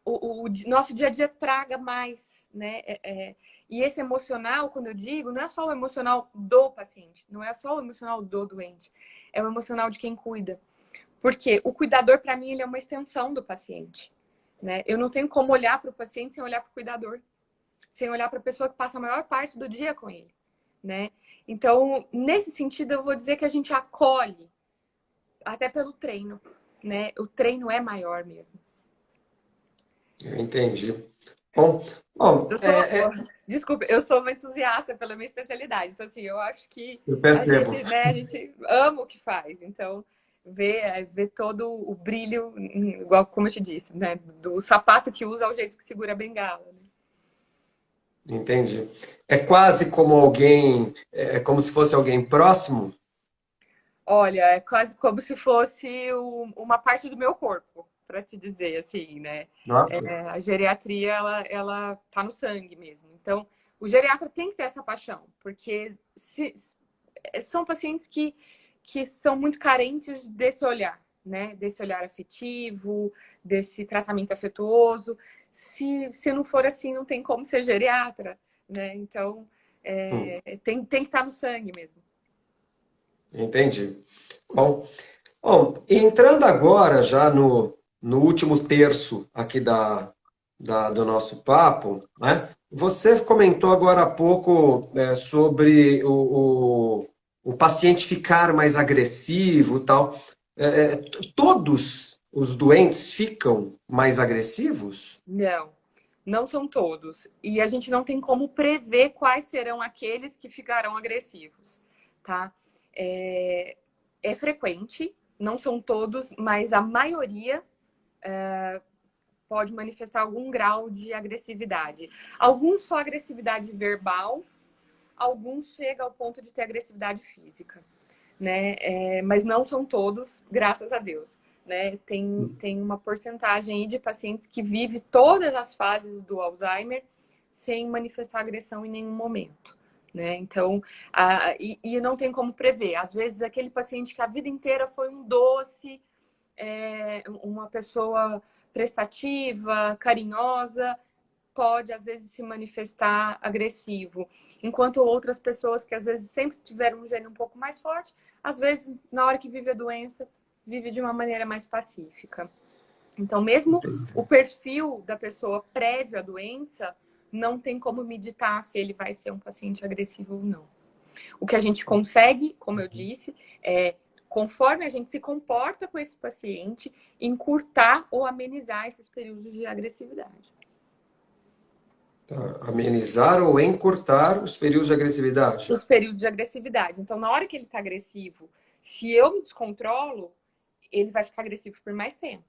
o nosso dia a dia traga mais, né? E esse emocional, quando eu digo, não é só o emocional do paciente, não é só o emocional do doente, é o emocional de quem cuida. Porque o cuidador, para mim, ele é uma extensão do paciente, né? Eu não tenho como olhar para o paciente sem olhar para o cuidador, sem olhar para a pessoa que passa a maior parte do dia com ele, né? Então, nesse sentido, eu vou dizer que a gente acolhe até pelo treino, né? O treino é maior mesmo. Eu entendi. Bom, bom, Eu sou, desculpa, eu sou uma entusiasta pela minha especialidade. Então, assim, eu acho que eu percebo. a gente ama o que faz. Então, ver todo o brilho, igual como eu te disse, né? Do sapato que usa ao jeito que segura a bengala. Né? Entendi. É quase como alguém, é como se fosse alguém próximo? Olha, é quase como se fosse uma parte do meu corpo, para te dizer assim, né? Nossa. A geriatria, ela tá no sangue mesmo. Então, o geriatra tem que ter essa paixão, porque são pacientes que são muito carentes desse olhar, né? Desse olhar afetivo, desse tratamento afetuoso. Se não for assim, não tem como ser geriatra, né? Então, tem que estar no sangue mesmo. Entendi. Bom, entrando agora já no último terço aqui do nosso papo, né? Você comentou agora há pouco sobre o paciente ficar mais agressivo e tal. Todos os doentes ficam mais agressivos? Não, não são todos. E a gente não tem como prever quais serão aqueles que ficarão agressivos, tá? É frequente, não são todos, mas a maioria pode manifestar algum grau de agressividade. Alguns só agressividade verbal, alguns chegam ao ponto de ter agressividade física, né? Mas não são todos, graças a Deus. Né? Tem uma porcentagem aí de pacientes que vive todas as fases do Alzheimer sem manifestar agressão em nenhum momento. Né? Então, e não tem como prever. Às vezes, aquele paciente que a vida inteira foi um doce, uma pessoa prestativa, carinhosa, pode, às vezes, se manifestar agressivo. Enquanto outras pessoas que, às vezes, sempre tiveram um gênio um pouco mais forte, às vezes, na hora que vive a doença, vive de uma maneira mais pacífica. Então, mesmo o perfil da pessoa prévio à doença, não tem como meditar se ele vai ser um paciente agressivo ou não. O que a gente consegue, como eu disse, conforme a gente se comporta com esse paciente, encurtar ou amenizar esses períodos de agressividade. Tá. Amenizar ou encurtar os períodos de agressividade. Os períodos de agressividade. Então, na hora que ele está agressivo, se eu me descontrolo, ele vai ficar agressivo por mais tempo.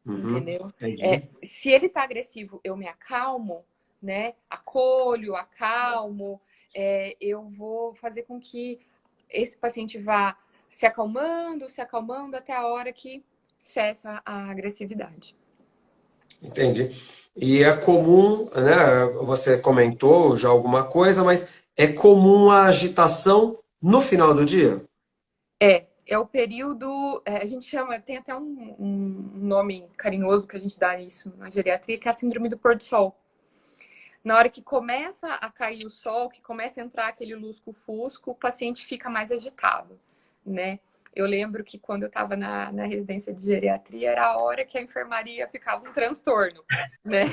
Uhum, Entendeu? entendi. Se ele está agressivo, eu me acalmo, né? Acolho, acalmo, eu vou fazer com que esse paciente vá se acalmando até a hora que cessa a agressividade. Entendi. E é comum, né? Você comentou já alguma coisa, mas é comum a agitação no final do dia? É o período, a gente chama, tem até um nome carinhoso que a gente dá isso na geriatria, que é a síndrome do pôr do sol. Na hora que começa a cair o sol, que começa a entrar aquele lusco-fusco, o paciente fica mais agitado, né? Eu lembro que quando eu estava na residência de geriatria, era a hora que a enfermaria ficava um transtorno, né?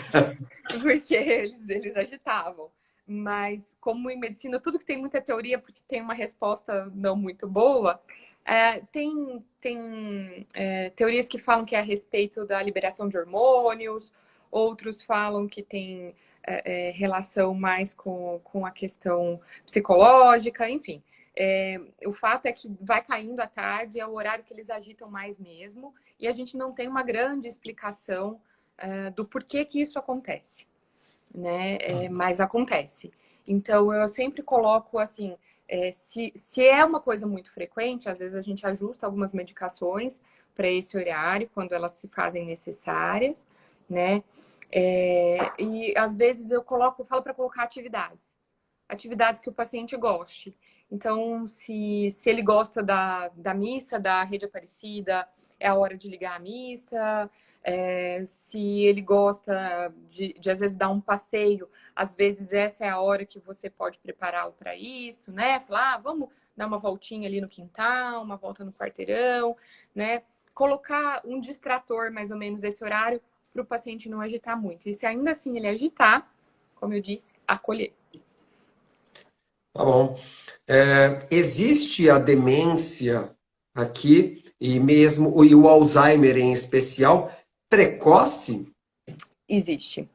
Porque eles agitavam. Mas, como em medicina, tudo que tem muita teoria, porque tem uma resposta não muito boa, tem teorias que falam que é a respeito da liberação de hormônios, outros falam que tem relação mais com a questão psicológica, enfim. O fato é que vai caindo à tarde, é o horário que eles agitam mais mesmo, e a gente não tem uma grande explicação do porquê que isso acontece, né? Mas acontece. Então, eu sempre coloco assim, se é uma coisa muito frequente, às vezes a gente ajusta algumas medicações para esse horário, quando elas se fazem necessárias, né? E às vezes eu falo para colocar atividades que o paciente goste. Então, se ele gosta da missa, da Rede Aparecida, é a hora de ligar a missa. Se ele gosta de às vezes dar um passeio, às vezes essa é a hora que você pode prepará-lo para isso, né? Falar, vamos dar uma voltinha ali no quintal, uma volta no quarteirão, né? Colocar um distrator mais ou menos esse horário para o paciente não agitar muito. E se ainda assim ele agitar, como eu disse, acolher. Tá bom. Existe a demência aqui, e mesmo e o Alzheimer em especial, precoce? Existe.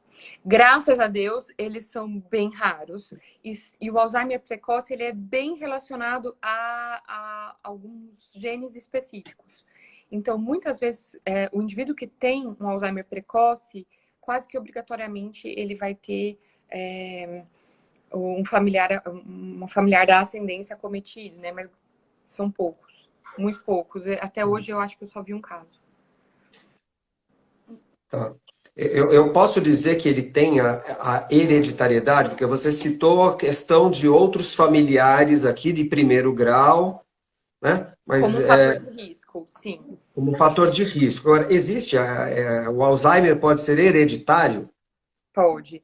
Graças a Deus, eles são bem raros. E o Alzheimer precoce, ele é bem relacionado a alguns genes específicos. Então, muitas vezes, o indivíduo que tem um Alzheimer precoce, quase que obrigatoriamente ele vai ter um familiar da ascendência acometido, né? Mas são poucos, muito poucos. Até hoje eu acho que eu só vi um caso. Tá. Eu posso dizer que ele tem a hereditariedade, porque você citou a questão de outros familiares aqui de primeiro grau, né? Como Mas um fator de risco, sim. como fator de risco. Agora, existe o Alzheimer pode ser hereditário? Pode.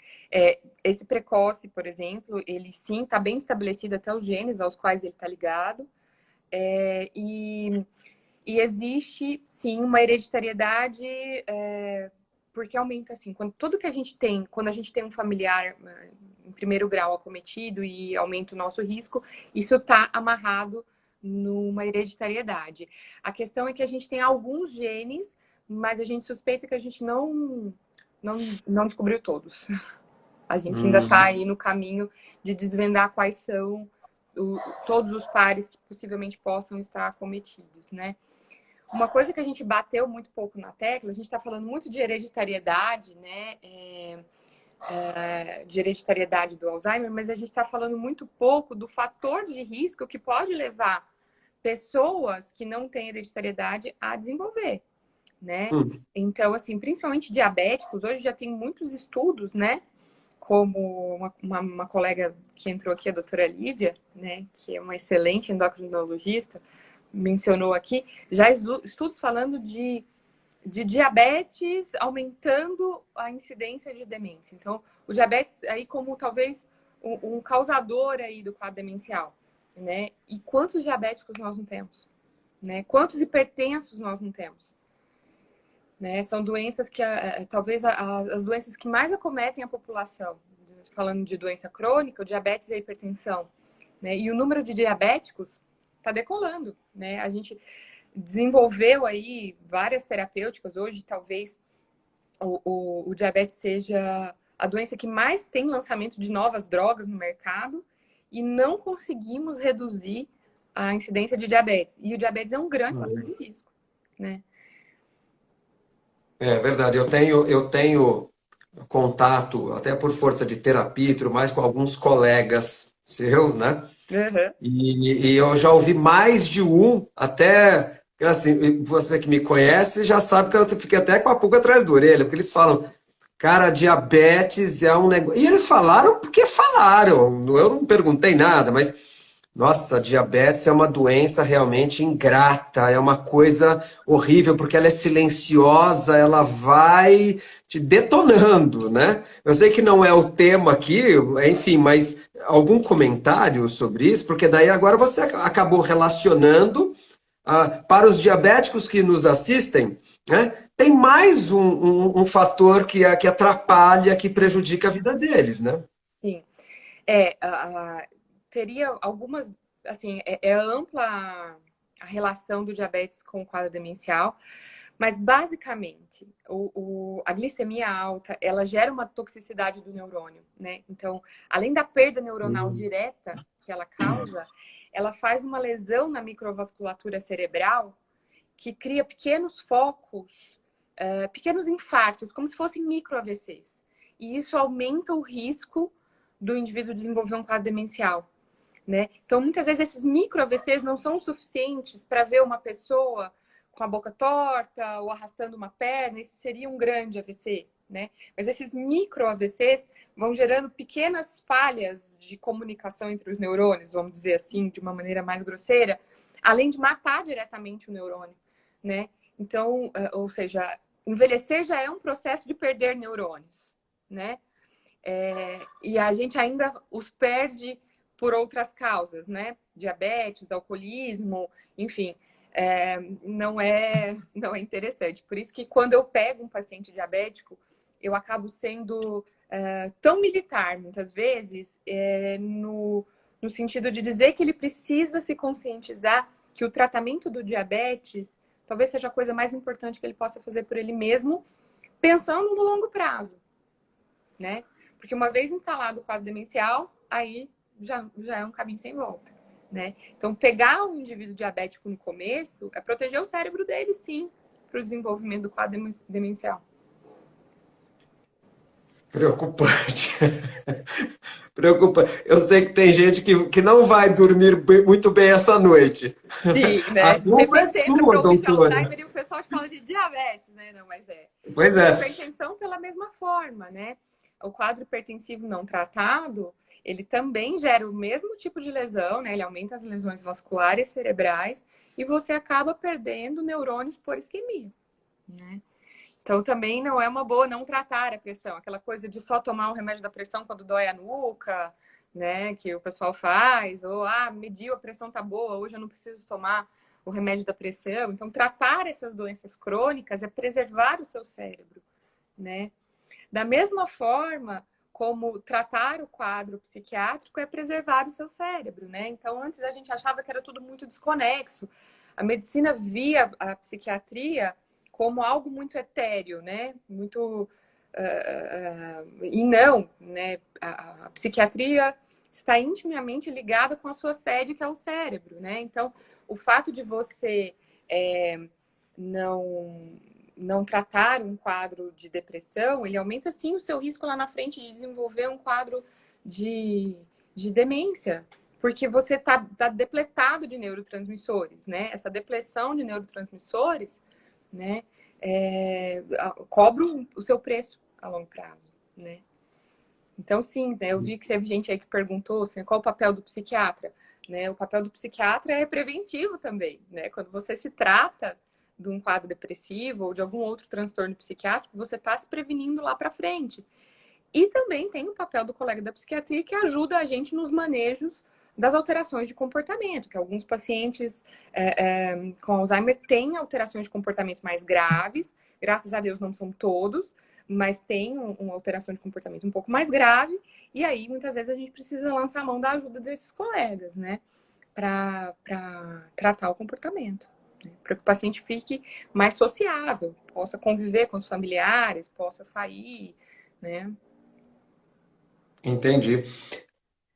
Esse precoce, por exemplo, ele sim está bem estabelecido até os genes aos quais ele está ligado. E existe sim uma hereditariedade, porque aumenta assim, tudo que a gente tem, quando a gente tem um familiar em primeiro grau acometido e aumenta o nosso risco, isso está amarrado numa hereditariedade. A questão é que a gente tem alguns genes, mas a gente suspeita que a gente não descobriu todos. A gente ainda está aí no caminho de desvendar quais são todos os pares que possivelmente possam estar acometidos, né? Uma coisa que a gente bateu muito pouco na tecla, a gente está falando muito de hereditariedade, né? De hereditariedade do Alzheimer, mas a gente está falando muito pouco do fator de risco que pode levar pessoas que não têm hereditariedade a desenvolver, né? Então, assim, principalmente diabéticos, hoje já tem muitos estudos, né? Como uma colega que entrou aqui, a doutora Lívia, né? Que é uma excelente endocrinologista, mencionou aqui, já estudos falando de diabetes aumentando a incidência de demência. Então, o diabetes aí como talvez um causador aí do quadro demencial, né? E quantos diabéticos nós não temos? Né? Quantos hipertensos nós não temos? Né? São doenças que, talvez, as doenças que mais acometem a população. Falando de doença crônica, o diabetes e a hipertensão. Né? E o número de diabéticos está decolando. Né? A gente desenvolveu aí várias terapêuticas. Hoje, talvez, o diabetes seja a doença que mais tem lançamento de novas drogas no mercado e não conseguimos reduzir a incidência de diabetes. E o diabetes é um grande fator de risco, né? É verdade, eu tenho contato, até por força de terapia e tudo mais, com alguns colegas seus, né? Uhum. E eu já ouvi mais de um, até assim, você que me conhece já sabe que eu fiquei até com a pulga atrás da orelha, porque eles falam, cara, diabetes é um negócio. E eles falaram porque falaram, eu não perguntei nada, mas nossa, diabetes é uma doença realmente ingrata, é uma coisa horrível, porque ela é silenciosa, ela vai te detonando, né? Eu sei que não é o tema aqui, enfim, mas algum comentário sobre isso? Porque daí agora você acabou relacionando para os diabéticos que nos assistem, né? Tem mais um fator que atrapalha, que prejudica a vida deles, né? Sim. Teria algumas, assim, é ampla a relação do diabetes com o quadro demencial, mas basicamente a glicemia alta, ela gera uma toxicidade do neurônio, né? Então, além da perda neuronal direta que ela causa, ela faz uma lesão na microvasculatura cerebral que cria pequenos focos, pequenos infartos, como se fossem micro AVCs. E isso aumenta o risco do indivíduo desenvolver um quadro demencial, né? Então, muitas vezes esses micro AVCs não são suficientes para ver uma pessoa com a boca torta ou arrastando uma perna, esse seria um grande AVC, né? Mas esses micro AVCs vão gerando pequenas falhas de comunicação entre os neurônios, vamos dizer assim, de uma maneira mais grosseira, além de matar diretamente o neurônio, né? Então, ou seja, envelhecer já é um processo de perder neurônios, né? E a gente ainda os perde por outras causas, né? Diabetes, alcoolismo, enfim, não é interessante. Por isso que quando eu pego um paciente diabético, eu acabo sendo tão militar, muitas vezes, no sentido de dizer que ele precisa se conscientizar que o tratamento do diabetes talvez seja a coisa mais importante que ele possa fazer por ele mesmo, pensando no longo prazo, né? Porque uma vez instalado o quadro demencial, aí já é um caminho sem volta, né? Então, pegar um indivíduo diabético no começo é proteger o cérebro dele, sim, para o desenvolvimento do quadro demencial. Preocupante. Preocupa. Eu sei que tem gente que não vai dormir muito bem essa noite. Sim, A né? culpa é Sempre para sua, ouvir de doutora. Alzheimer e o pessoal fala de diabetes, né? Não, mas é. Pois E a é. hipertensão pela mesma forma, né? O quadro hipertensivo não tratado, ele também gera o mesmo tipo de lesão, né? Ele aumenta as lesões vasculares cerebrais e você acaba perdendo neurônios por isquemia, né? Então também não é uma boa não tratar a pressão, aquela coisa de só tomar o remédio da pressão quando dói a nuca, né, que o pessoal faz, ou mediu, a pressão tá boa, hoje eu não preciso tomar o remédio da pressão. Então tratar essas doenças crônicas é preservar o seu cérebro, né? Da mesma forma como tratar o quadro psiquiátrico é preservar o seu cérebro, né? Então antes a gente achava que era tudo muito desconexo. A medicina via a psiquiatria como algo muito etéreo, né? Muito e não, né? A psiquiatria está intimamente ligada com a sua sede, que é o cérebro, né? Então, o fato de você não não tratar um quadro de depressão, ele aumenta sim o seu risco lá na frente de desenvolver um quadro de demência, porque você tá depletado de neurotransmissores, né? Essa depleção de neurotransmissores, né, cobra o seu preço a longo prazo, né? Então, sim, né, eu vi que teve gente aí que perguntou assim, qual o papel do psiquiatra, né? O papel do psiquiatra é preventivo também, né? Quando você se trata de um quadro depressivo ou de algum outro transtorno psiquiátrico, você está se prevenindo lá para frente. E também tem o papel do colega da psiquiatria que ajuda a gente nos manejos das alterações de comportamento, que alguns pacientes com Alzheimer têm alterações de comportamento mais graves, graças a Deus não são todos, mas tem uma alteração de comportamento um pouco mais grave, e aí muitas vezes a gente precisa lançar a mão da ajuda desses colegas, né, para tratar o comportamento, né, para que o paciente fique mais sociável, possa conviver com os familiares, possa sair, né. Entendi.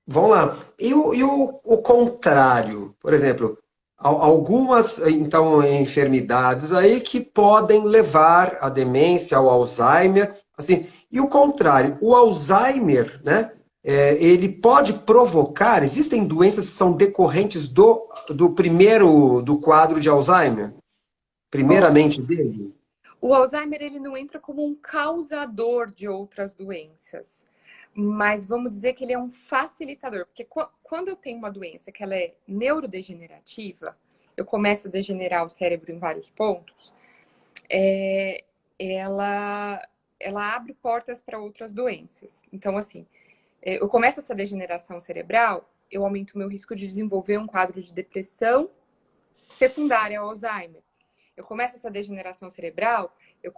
Vamos lá. E o contrário? Por exemplo, algumas então enfermidades aí que podem levar à demência, ao Alzheimer, assim. E o contrário, o Alzheimer, né? Ele pode provocar. Existem doenças que são decorrentes do primeiro do quadro de Alzheimer, Olha, primeiramente dele. o Alzheimer ele não entra como um causador de outras doenças, mas vamos dizer que ele é um facilitador, porque quando eu tenho uma doença que ela é neurodegenerativa, eu começo a degenerar o cérebro em vários pontos, é, ela, ela abre portas para outras doenças. Então, assim, eu começo essa degeneração cerebral, eu aumento o meu risco de desenvolver um quadro de depressão secundária ao Alzheimer. Eu começo essa degeneração cerebral, eu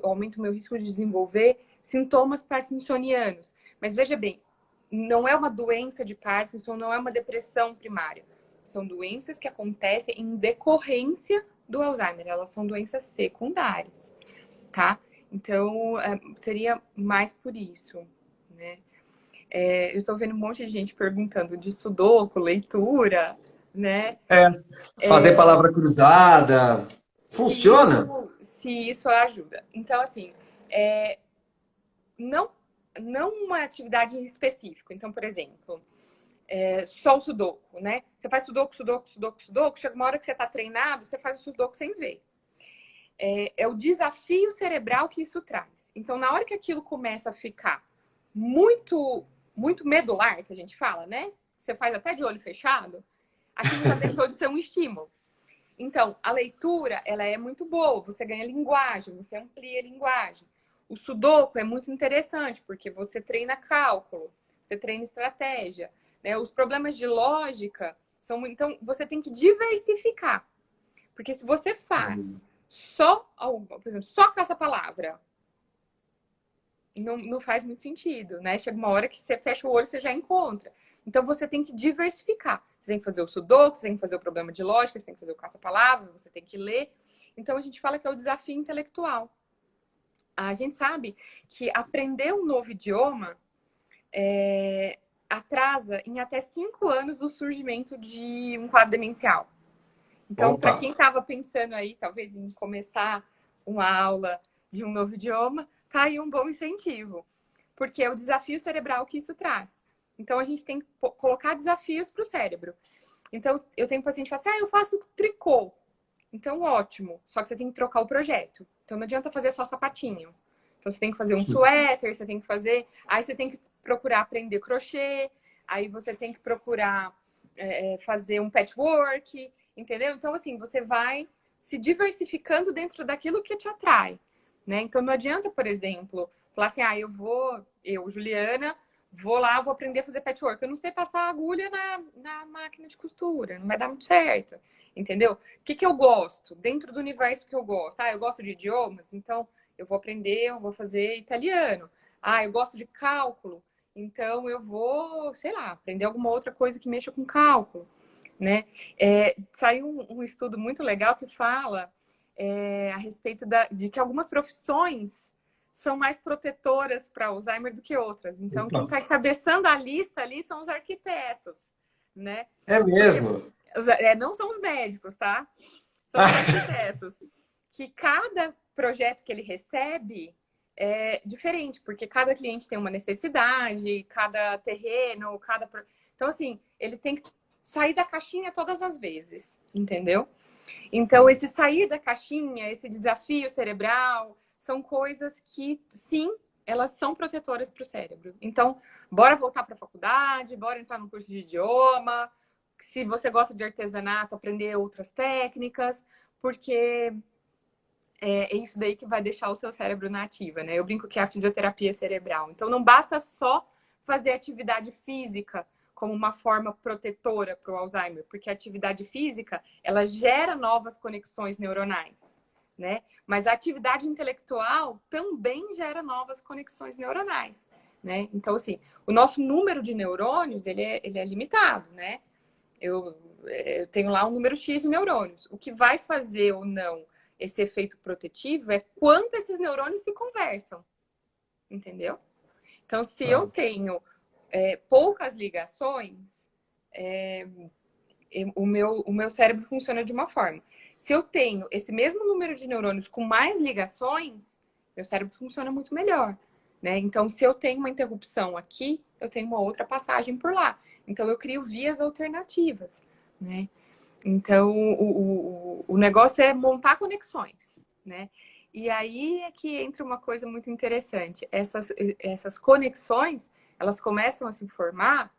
aumento o meu risco de desenvolver sintomas parkinsonianos. Mas veja bem, não é uma doença de Parkinson, não é uma depressão primária. São doenças que acontecem em decorrência do Alzheimer. Elas são doenças secundárias, tá? Então, seria mais por isso, né? Eu estou vendo um monte de gente perguntando de sudoku, leitura, né? É, fazer É, palavra cruzada. Funciona? se isso ajuda. Então, assim, é, não, não uma atividade específica. Então, por exemplo, só o sudoku, né? Você faz sudoku, sudoku, sudoku, sudoku, chega uma hora que você está treinado, você faz o sudoku sem ver. É o desafio cerebral que isso traz. Então, na hora que aquilo começa a ficar muito, muito medular, que a gente fala, né? Você faz até de olho fechado, aquilo já deixou de ser um estímulo. Então, a leitura, ela é muito boa, você ganha linguagem, você amplia a linguagem. O sudoku é muito interessante, porque você treina cálculo, você treina estratégia, né? Os problemas de lógica são... Então, você tem que diversificar. Porque se você faz só, por exemplo, só caça-palavra, não faz muito sentido, né? Chega uma hora que você fecha o olho, você já encontra. Então, você tem que diversificar. Você tem que fazer o sudoku, você tem que fazer o problema de lógica, você tem que fazer o caça-palavra, você tem que ler. Então, a gente fala que é o desafio intelectual. A gente sabe que aprender um novo idioma atrasa em até 5 anos o surgimento de um quadro demencial. Então, para Opa! quem estava pensando aí, talvez, em começar uma aula de um novo idioma, tá aí um bom incentivo, porque é o desafio cerebral que isso traz. Então, a gente tem que colocar desafios para o cérebro. Então, eu tenho paciente que fala assim, eu faço tricô. Então, ótimo, só que você tem que trocar o projeto. Então, não adianta fazer só sapatinho. Então, você tem que fazer um suéter, você tem que fazer... Aí, você tem que procurar aprender crochê, aí você tem que procurar fazer um patchwork, entendeu? Então, assim, você vai se diversificando dentro daquilo que te atrai, né? Então, não adianta, por exemplo, falar assim, eu, Juliana, vou lá, vou aprender a fazer patchwork. Eu não sei passar agulha na máquina de costura, não vai dar muito certo, entendeu? O que eu gosto? Dentro do universo que eu gosto. Eu gosto de idiomas, então eu vou aprender, eu vou fazer italiano. Eu gosto de cálculo, então eu vou, sei lá, aprender alguma outra coisa que mexa com cálculo, né? Saiu um estudo muito legal que fala a respeito de que algumas profissões são mais protetoras para Alzheimer do que outras. Então, quem Opa! está encabeçando a lista ali são os arquitetos, né? É Porque mesmo? não são os médicos, tá? São os arquitetos. Que cada projeto que ele recebe é diferente, porque cada cliente tem uma necessidade, cada terreno, Então, assim, ele tem que sair da caixinha todas as vezes, entendeu? Então, esse sair da caixinha, esse desafio cerebral, são coisas que, sim, elas são protetoras para o cérebro. Então, bora voltar para a faculdade, bora entrar no curso de idioma. Se você gosta de artesanato, aprender outras técnicas, porque é isso daí que vai deixar o seu cérebro na ativa, né? Eu brinco que é a fisioterapia cerebral. Então, não basta só fazer atividade física como uma forma protetora para o Alzheimer, porque a atividade física, ela gera novas conexões neuronais, né? Mas a atividade intelectual também gera novas conexões neuronais, né? Então, assim, o nosso número de neurônios, ele é limitado, né? Eu tenho lá um número X de neurônios. O que vai fazer ou não esse efeito protetivo é quanto esses neurônios se conversam, entendeu? Então, se eu Ah, tenho poucas ligações, o meu cérebro funciona de uma forma. Se eu tenho esse mesmo número de neurônios com mais ligações, meu cérebro funciona muito melhor, né? Então, se eu tenho uma interrupção aqui, eu tenho uma outra passagem por lá. Então, eu crio vias alternativas, né? Então, o negócio é montar conexões, né? E aí é que entra uma coisa muito interessante. Essas conexões, elas começam a se formar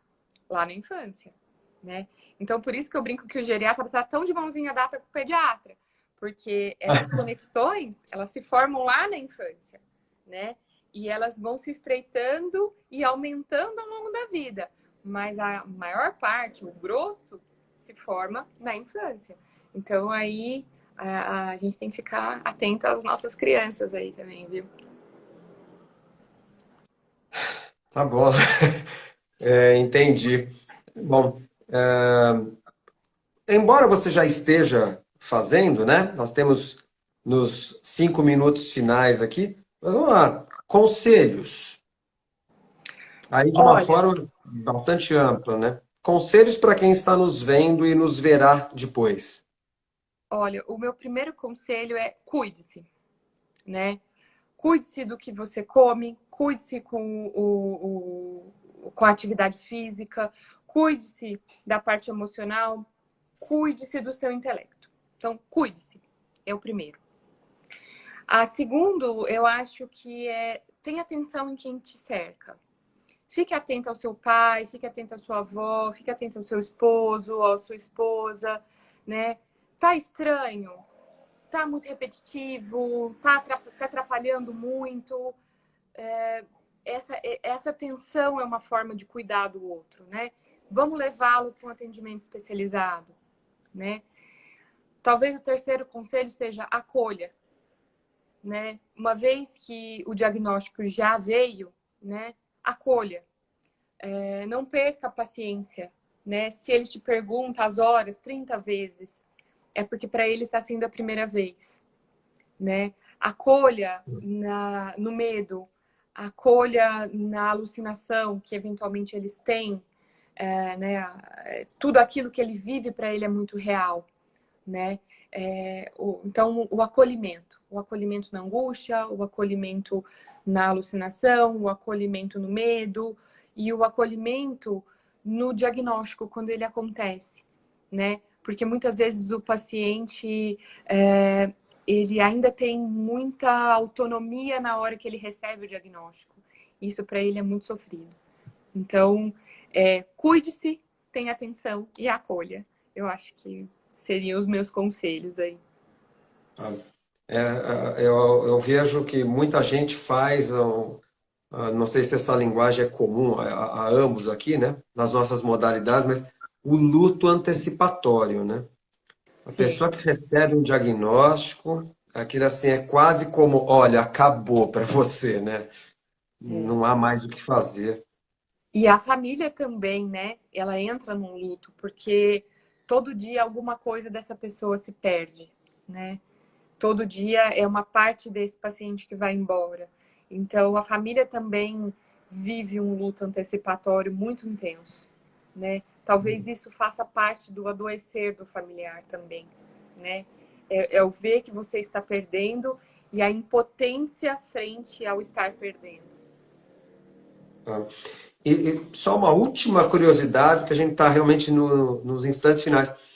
lá na infância, né? Então, por isso que eu brinco que o geriatra está tão de mãozinha dada com o pediatra, porque essas conexões, elas se formam lá na infância, né? E elas vão se estreitando e aumentando ao longo da vida. Mas a maior parte, o grosso, se forma na infância. Então, aí a gente tem que ficar atento às nossas crianças aí também, viu? tá bom. Entendi. Bom, embora você já esteja fazendo, né? Nós temos nos 5 minutos finais aqui, mas vamos lá. Conselhos. Aí de uma Olha, forma bastante ampla, né? Conselhos para quem está nos vendo e nos verá depois. olha, o meu primeiro conselho é cuide-se, né? Cuide-se do que você come, cuide-se com a atividade física, cuide-se da parte emocional, cuide-se do seu intelecto. Então, cuide-se, é o primeiro. A segundo, eu acho que tenha atenção em quem te cerca. Fique atento ao seu pai, fique atento à sua avó, fique atento ao seu esposo, à sua esposa, né? Tá estranho? Tá muito repetitivo? Tá se atrapalhando muito? Essa atenção é uma forma de cuidar do outro, né? Vamos levá-lo para um atendimento especializado, né? Talvez o terceiro conselho seja acolha, né? Uma vez que o diagnóstico já veio, né? Acolha. Não perca a paciência, né? Se ele te pergunta as horas 30 vezes, é porque para ele está sendo a primeira vez, né? Acolha no medo, acolha na alucinação que eventualmente eles têm, né? Tudo aquilo que ele vive para ele é muito real, né? Então, o acolhimento na angústia, o acolhimento na alucinação, o acolhimento no medo e o acolhimento no diagnóstico, quando ele acontece, né? Porque muitas vezes o paciente, ele ainda tem muita autonomia na hora que ele recebe o diagnóstico. Isso para ele é muito sofrido. Então, cuide-se, tenha atenção e acolha. Eu acho que seriam os meus conselhos aí. Tá? Eu vejo que muita gente faz, não sei se essa linguagem é comum a ambos aqui, né? Nas nossas modalidades, mas o luto antecipatório, né? A Sim. pessoa que recebe um diagnóstico, aquilo assim é quase como, olha, acabou para você, né? É. Não há mais o que fazer. E a família também, né? Ela entra num luto, porque todo dia alguma coisa dessa pessoa se perde, né? Todo dia é uma parte desse paciente que vai embora. Então, a família também vive um luto antecipatório muito intenso, né? Talvez isso faça parte do adoecer do familiar também, né? É o ver que você está perdendo e a impotência frente ao estar perdendo. Tá? E só uma última curiosidade, que a gente está realmente nos instantes finais.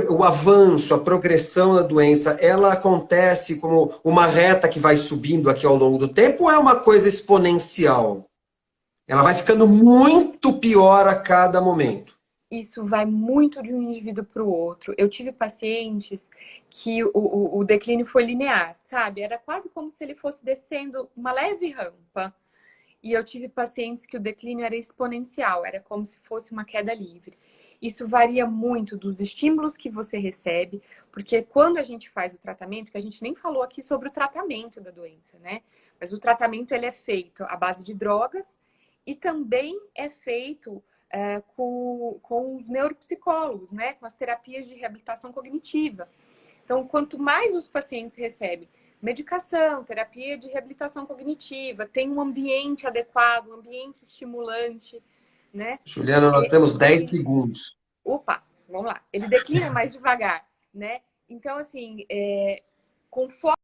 O avanço, a progressão da doença, ela acontece como uma reta que vai subindo aqui ao longo do tempo ou é uma coisa exponencial? Ela vai ficando muito pior a cada momento. Isso vai muito de um indivíduo para o outro. Eu tive pacientes que o declínio foi linear, sabe? Era quase como se ele fosse descendo uma leve rampa. E eu tive pacientes que o declínio era exponencial, era como se fosse uma queda livre. Isso varia muito dos estímulos que você recebe, porque quando a gente faz o tratamento, que a gente nem falou aqui sobre o tratamento da doença, né? Mas o tratamento ele é feito à base de drogas e também é feito com os neuropsicólogos, né? Com as terapias de reabilitação cognitiva. Então, quanto mais os pacientes recebem medicação, terapia de reabilitação cognitiva, tem um ambiente adequado, um ambiente estimulante, né? Juliana, nós temos 10 segundos. Opa, vamos lá. Ele declina mais devagar, né? Então, assim, com foco